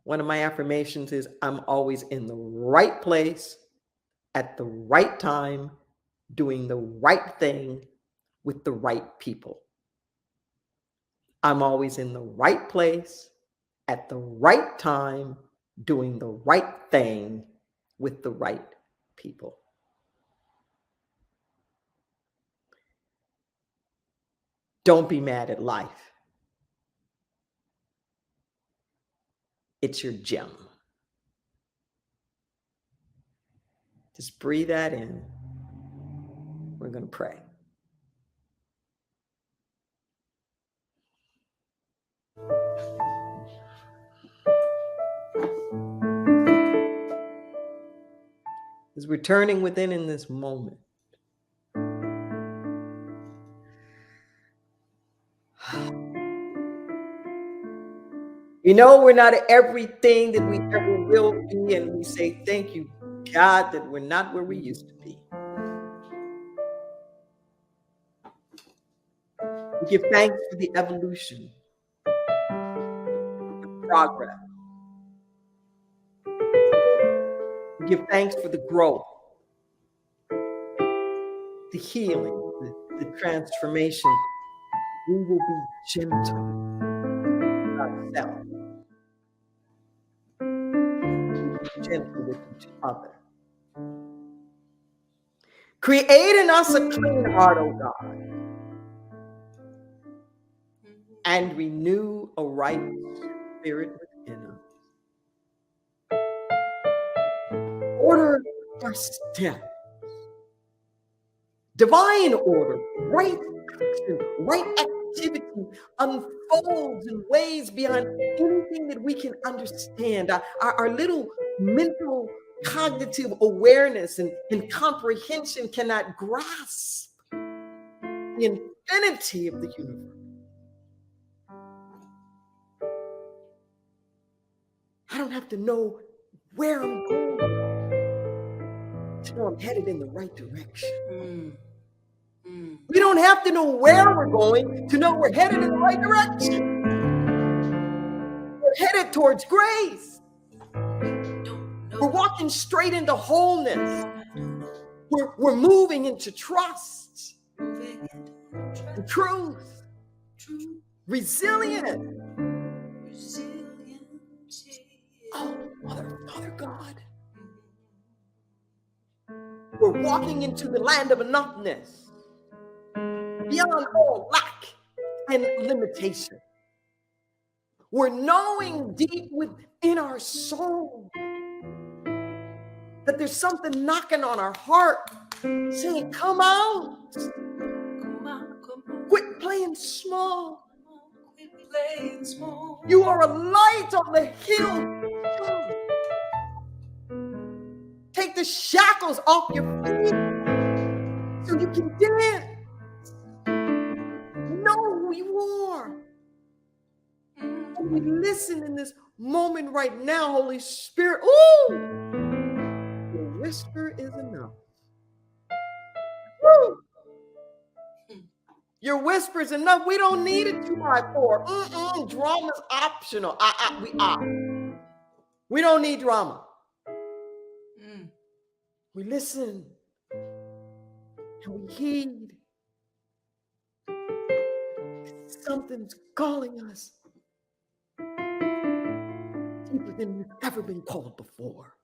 One of my affirmations is I'm always in the right place at the right time, doing the right thing with the right people. I'm always in the right place at the right time, doing the right thing with the right people. Don't be mad at life. It's your gem. Just breathe that in. We're going to pray. As we're turning within in this moment, we're not everything that we ever will be, and we say thank you, God, that we're not where we used to be. We give thanks for the evolution, the progress. We give thanks for the growth, the healing, the transformation. We will be gentle with ourselves, gentle with each other. Create in us a clean heart, O God, and renew a right spirit within us. Order our steps. Divine order, right action, right activity unfolds in ways beyond anything that we can understand. Our little mental cognitive awareness and comprehension cannot grasp the infinity of the universe. I don't have to know where I'm going to know I'm headed in the right direction. We don't have to know where we're going to know we're headed in the right direction. We're headed towards grace. We're walking straight into wholeness. We're moving into trust and truth, resilience. Oh, Father God. We're walking into the land of enoughness, beyond all lack and limitation. We're knowing deep within our soul that there's something knocking on our heart saying, come out. Quit playing small. You are a light on the hill. Take the shackles off your feet so you can dance. Know who you are. And we listen in this moment right now, Holy Spirit. Ooh! Your whisper is enough. Woo! Your whisper is enough. We don't need a 2x4. Drama's optional. We don't need drama. We listen and we heed. Something's calling us deeper than we've ever been called before.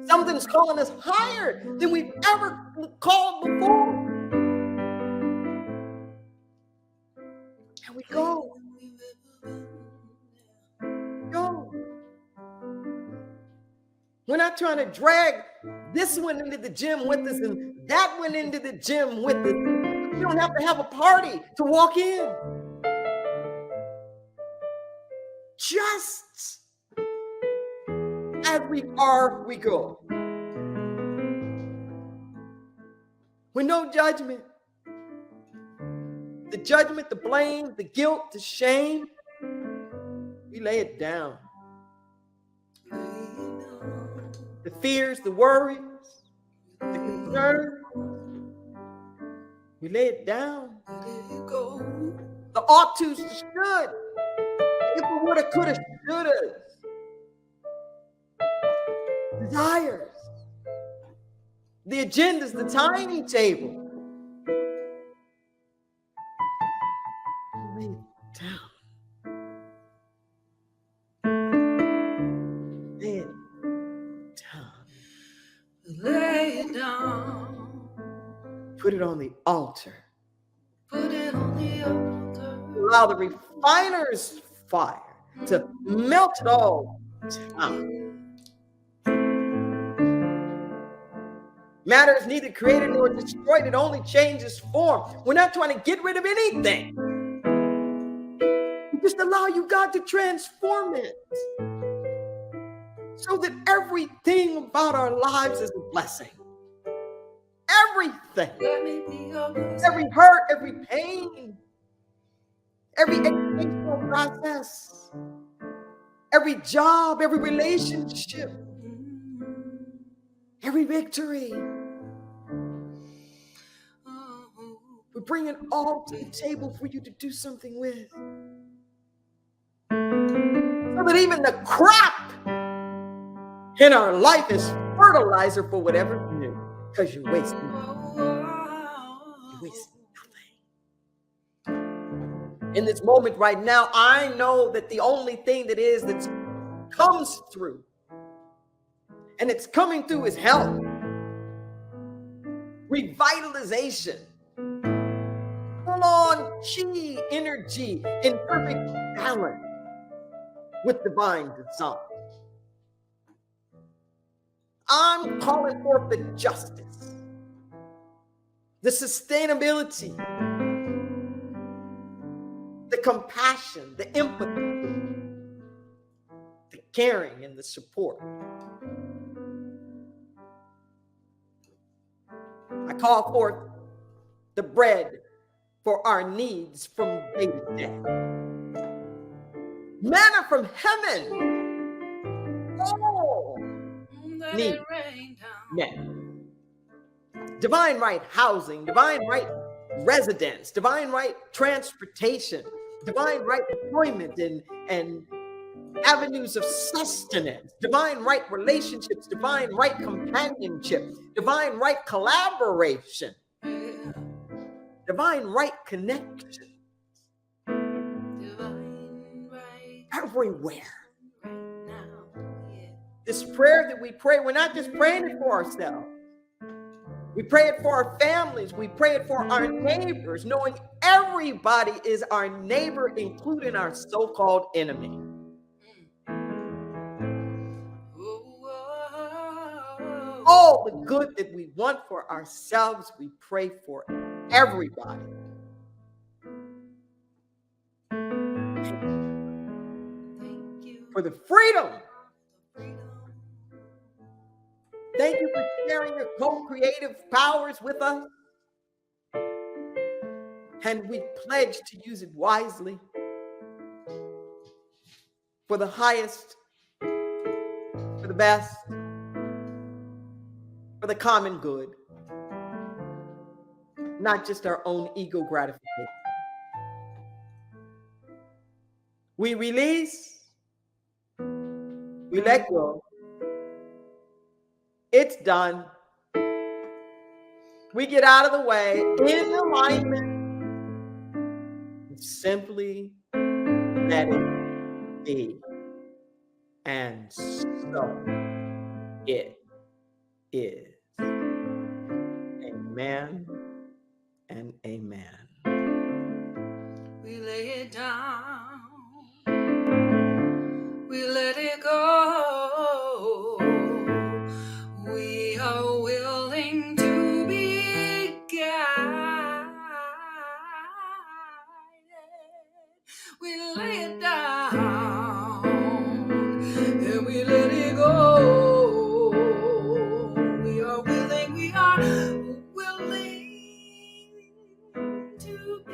Something's calling us higher than we've ever called before. And we go. We're not trying to drag this one into the gym with us and that one into the gym with us. You don't have to have a party to walk in. Just as we are, we go. With no judgment. The judgment, the blame, the guilt, the shame, we lay it down. The fears, the worries, the concerns, we lay it down. The ought to's, the should, if it woulda, coulda, shoulda, desires, the agendas, the tiny table. Lay it down. Lay it down. Lay it down. Put it on the altar. Put it on the altar. Allow the refiner's fire to melt it all down. Matter is neither created nor destroyed. It only changes form. We're not trying to get rid of anything. We just allow you, God, to transform it so that everything about our lives is a blessing. Everything. Every hurt, every pain, every educational process, every job, every relationship, every victory. We bring it all to the table for you to do something with. So that even the crap in our life is fertilizer for whatever's new. Because you waste nothing. You waste nothing. In this moment right now, I know that the only thing that comes through, and it's coming through, is health, revitalization, full-on chi energy in perfect balance with divine design. I'm calling forth the justice, the sustainability, the compassion, the empathy, the caring, and the support. I call forth the bread for our needs from day to day. Manna from heaven. Oh, need met. Divine right housing, divine right residence, divine right transportation, divine right employment and avenues of sustenance, divine right relationships, divine right companionship, divine right collaboration, divine right connection. Everywhere. This prayer that we pray, we're not just praying it for ourselves. We pray it for our families. We pray it for our neighbors, knowing everybody is our neighbor, including our so-called enemy. All the good that we want for ourselves, we pray for everybody. Thank you for the freedom. Thank you for sharing your co-creative powers with us. And we pledge to use it wisely for the highest, for the best, for the common good, not just our own ego gratification. We release, we let go. It's done. We get out of the way in alignment. Simply let it be. And so it is. Amen and amen. We lay it down. We let it go. we lay it down and we let it go. We are willing to be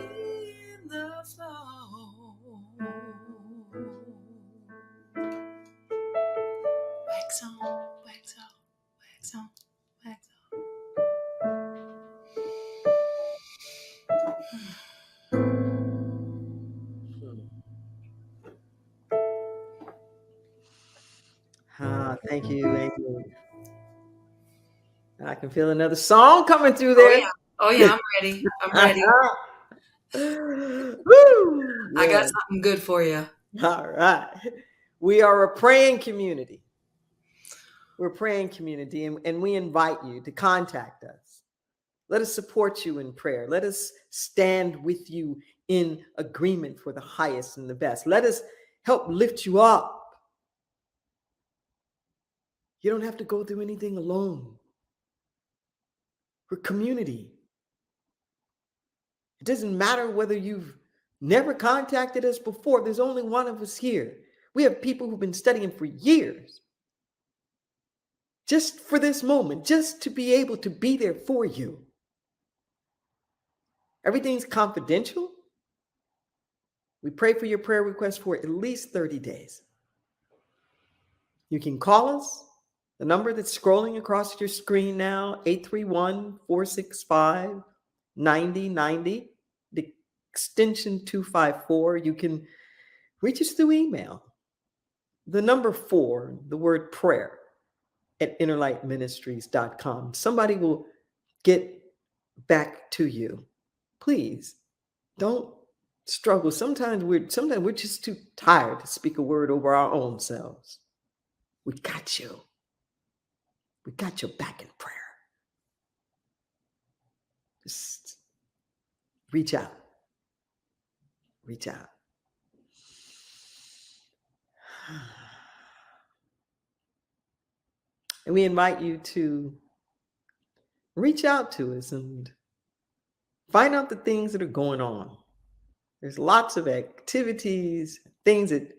in the flow. Wax on, wax off, wax on, wax off. Thank you, Amy. I can feel another song coming through there. Oh yeah, I'm ready. I'm ready. Woo! I got something good for you. All right. We are a praying community. We're a praying community, and we invite you to contact us. Let us support you in prayer. Let us stand with you in agreement for the highest and the best. Let us help lift you up. You don't have to go through anything alone. We're community. It doesn't matter whether you've never contacted us before. There's only one of us here. We have people who've been studying for years. Just for this moment, just to be able to be there for you. Everything's confidential. We pray for your prayer requests for at least 30 days. You can call us. The number that's scrolling across your screen now, 831-465-9090, the extension 254. You can reach us through email. The number 4, the word prayer, at innerlightministries.com. Somebody will get back to you. Please don't struggle. Sometimes we're just too tired to speak a word over our own selves. We got you. We got your back in prayer. Just reach out. Reach out. And we invite you to reach out to us and find out the things that are going on. There's lots of activities, things that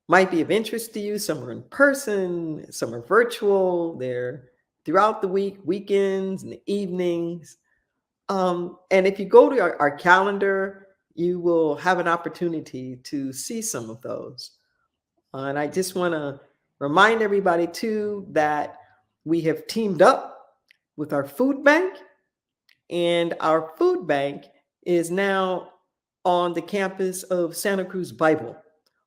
might be of interest to you. Some are in person, some are virtual. They're throughout the week, weekends and evenings. And if you go to our calendar, you will have an opportunity to see some of those. And I just want to remind everybody too that we have teamed up with our food bank, and our food bank is now on the campus of Santa Cruz Bible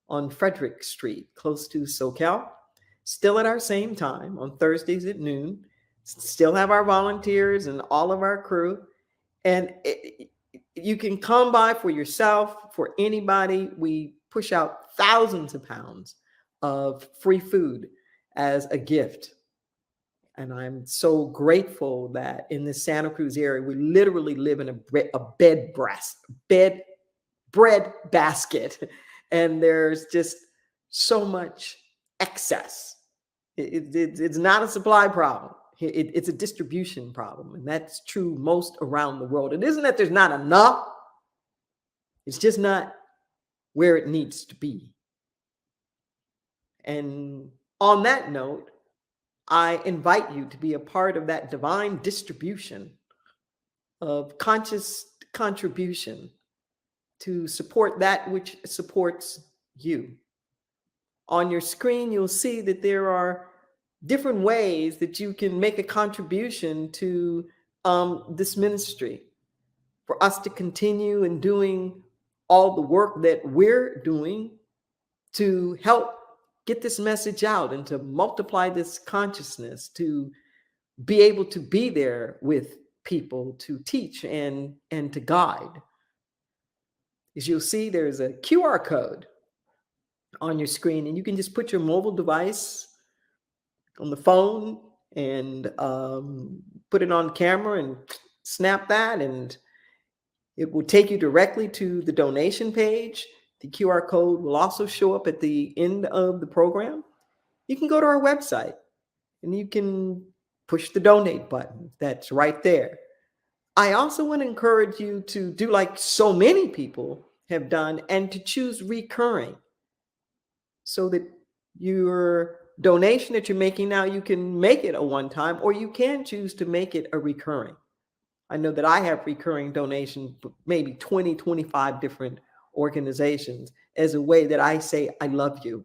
on Frederick Street, close to SoCal, still at our same time on Thursdays at noon. Still have our volunteers and all of our crew. And you can come by for yourself, for anybody. We push out thousands of pounds of free food as a gift. And I'm so grateful that in the Santa Cruz area, we literally live in a bread basket. And there's just so much excess. It's not a supply problem. It's a distribution problem. And that's true most around the world. It isn't that there's not enough. It's just not where it needs to be. And on that note, I invite you to be a part of that divine distribution of conscious contribution to support that which supports you. On your screen, you'll see that there are different ways that you can make a contribution to this ministry, for us to continue in doing all the work that we're doing to help get this message out and to multiply this consciousness, to be able to be there with people, to teach and to guide. As you'll see, there's a QR code on your screen, and you can just put your mobile device on the phone and put it on camera and snap that, and it will take you directly to the donation page. The QR code will also show up at the end of the program. You can go to our website and you can push the donate button. That's right there. I also want to encourage you to do like so many people have done, and to choose recurring, so that your donation that you're making now, you can make it a one time, or you can choose to make it a recurring. I know that I have recurring donations, maybe 20, 25 different organizations, as a way that I say, I love you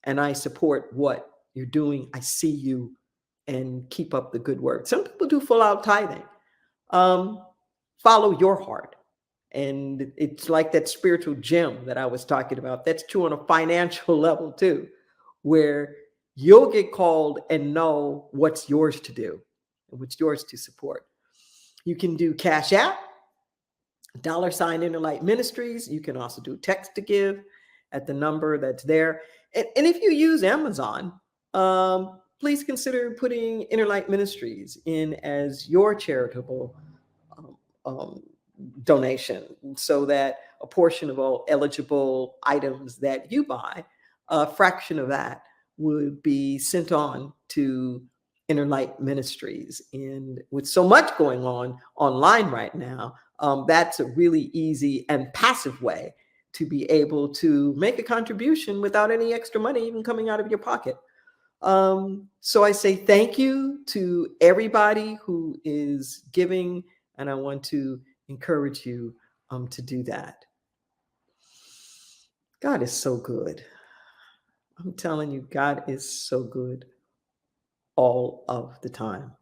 and I support what you're doing. I see you, and keep up the good work. Some people do full out tithing. Follow your heart. And it's like that spiritual gym that I was talking about. That's true on a financial level too, where you'll get called and know what's yours to do and what's yours to support. You can do Cash App, $ Inner Light Ministries. You can also do text to give at the number that's there. And if you use Amazon, please consider putting Inner Light Ministries in as your charitable um, donation, so that a portion of all eligible items that you buy, a fraction of that would be sent on to Inner Light Ministries. And with so much going on online right now, that's a really easy and passive way to be able to make a contribution without any extra money even coming out of your pocket. So I say thank you to everybody who is giving, and I want to encourage you to do that. God is so good. I'm telling you, God is so good all of the time.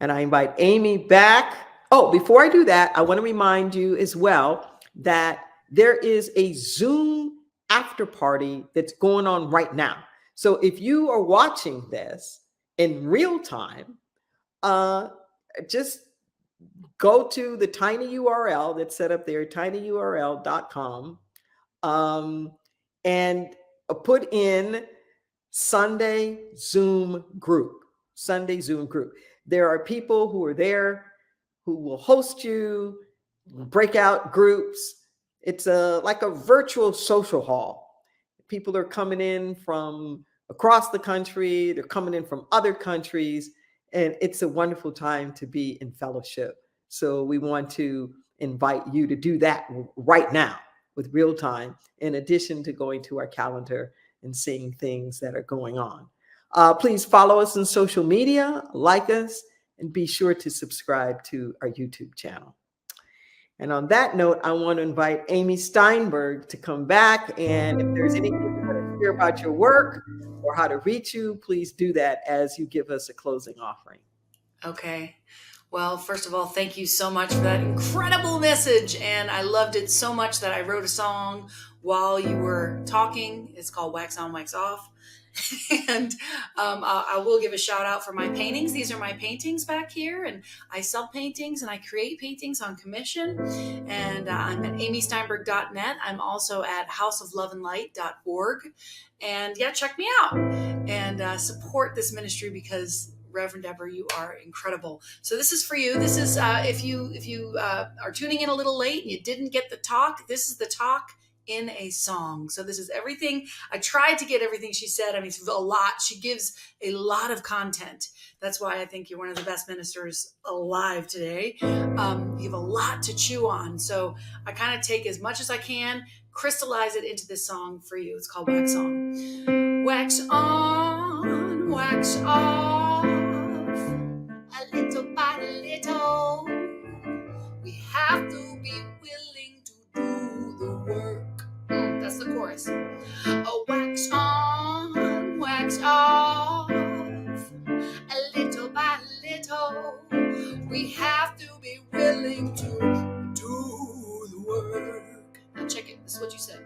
And I invite Amy back. Oh, before I do that, I want to remind you as well that there is a Zoom after party that's going on right now. So if you are watching this in real time, just go to the tiny URL that's set up there, tinyurl.com, and put in Sunday Zoom group. Sunday Zoom group. There are people who are there who will host you, breakout groups. It's like a virtual social hall. People are coming in from across the country. They're coming in from other countries. And it's a wonderful time to be in fellowship. So we want to invite you to do that right now with real time, in addition to going to our calendar and seeing things that are going on. Please follow us on social media, like us, and be sure to subscribe to our YouTube channel. And on that note, I want to invite Amy Steinberg to come back. And if there's anything you want to share about your work or how to reach you, please do that as you give us a closing offering. Okay. Well, first of all, thank you so much for that incredible message. And I loved it so much that I wrote a song while you were talking. It's called Wax On, Wax Off. And I will give a shout out for my paintings. These are my paintings back here, and I sell paintings and I create paintings on commission. And I'm at amysteinberg.net. I'm also at houseofloveandlight.org. And yeah, check me out and support this ministry, because Reverend Deborah, you are incredible. So this is for you. This is if you are tuning in a little late and you didn't get the talk, this is the talk in a song. So this is everything. I tried to get everything she said. I mean, it's a lot. She gives a lot of content. That's why I think you're one of the best ministers alive today. You have a lot to chew on. So I kind of take as much as I can, crystallize it into this song for you. It's called Wax On. Wax on, wax off, a little by little. We have to be willing to do the work. That's the chorus. A wax on, wax off, a little by little. We have to be willing to do the work. Now check it. This is what you said.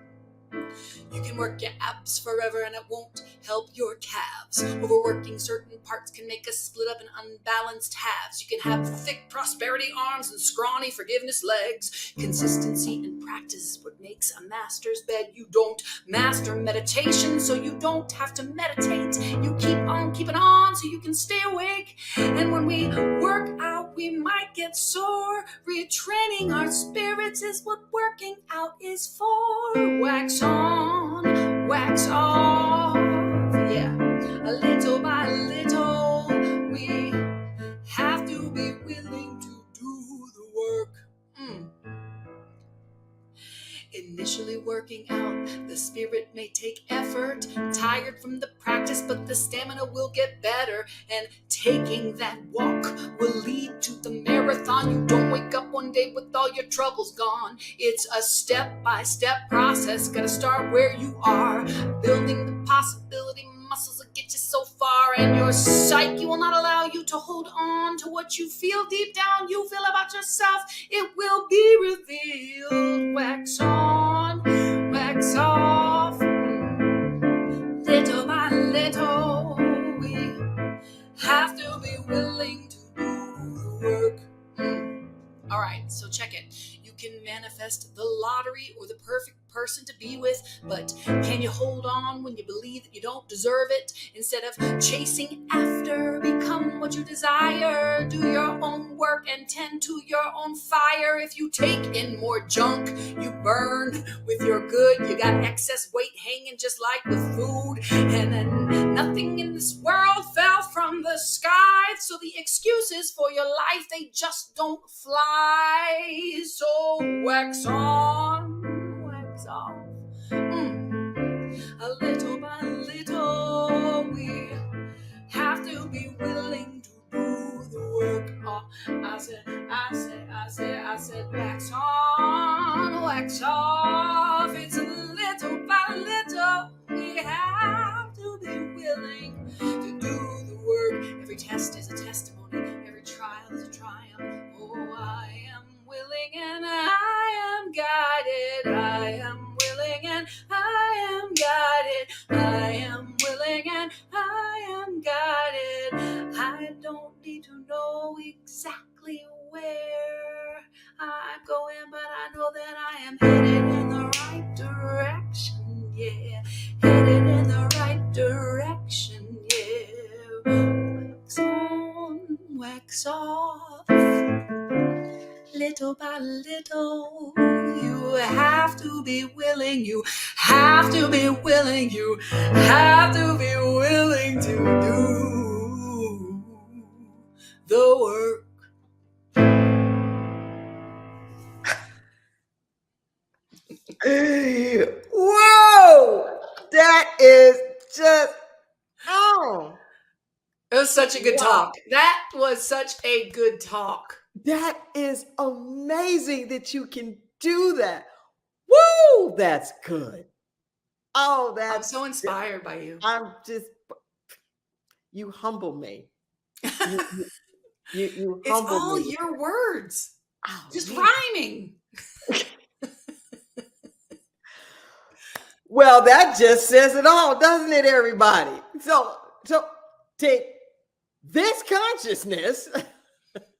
You can work your abs forever and it won't help your calves. Overworking certain parts can make us split up in unbalanced halves. You can have thick prosperity arms and scrawny forgiveness legs. Consistency and practice is what makes a master's bed. You don't master meditation, so you don't have to meditate. You keep on keeping on so you can stay awake. And when we work out, we might get sore. Retraining our spirits is what working out is for. Wax on, wax off, yeah, a little by little. We have to be willing to do the work. working out. The spirit may take effort, tired from the practice, but the stamina will get better. And taking that walk will lead to the marathon. You don't wake up one day with all your troubles gone. It's a step-by-step process. Gotta start where you are. Building the possibility muscles will get you so far, and your psyche will not allow you to hold on to what you feel deep down you feel about yourself. It will be revealed. Wax on, wax off. Little by little, we have to be willing to do the work. All right, so check it. You can manifest the lottery or the perfect person to be with, but can you hold on when you believe that you don't deserve it? Instead of chasing after, become what you desire. Do your own work and tend to your own fire. If you take in more junk, you burn with your good. You got excess weight hanging just like with food. And then nothing in this world fell from the sky. So the excuses for your life, they just don't fly. So wax on, wax off. A little by little, we have to be willing to do the work. Oh, I said, wax on, wax off. It's a little by little, we have to be willing to do the work. Every test is a testimony, every trial is a triumph. Oh, I am willing and I am guided. I am willing and I am guided. I am willing and I am guided. I don't need to know exactly where I'm going, but I know that I am headed in the right direction. Yeah, headed in the right direction. Yeah, wax on, wax off. Little by little, you have to be willing, you have to be willing, you have to be willing to do the work. Whoa! That is just, It was such a good Wow. talk. That was such a good talk. That is amazing that you can do that. Woo! That's good. Oh, I'm that's so inspired by you. I'm just, you humble me. You It's humble all me. your words, Oh, just man. rhyming. Well, that just says it all, doesn't it, everybody? So take this consciousness.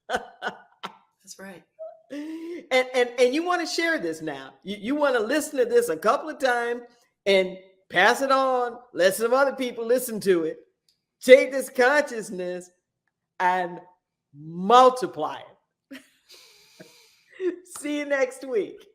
That's right. And you want to share this now. You want to listen to this a couple of times and pass it on. Let some other people listen to it. Take this consciousness and multiply it. See you next week.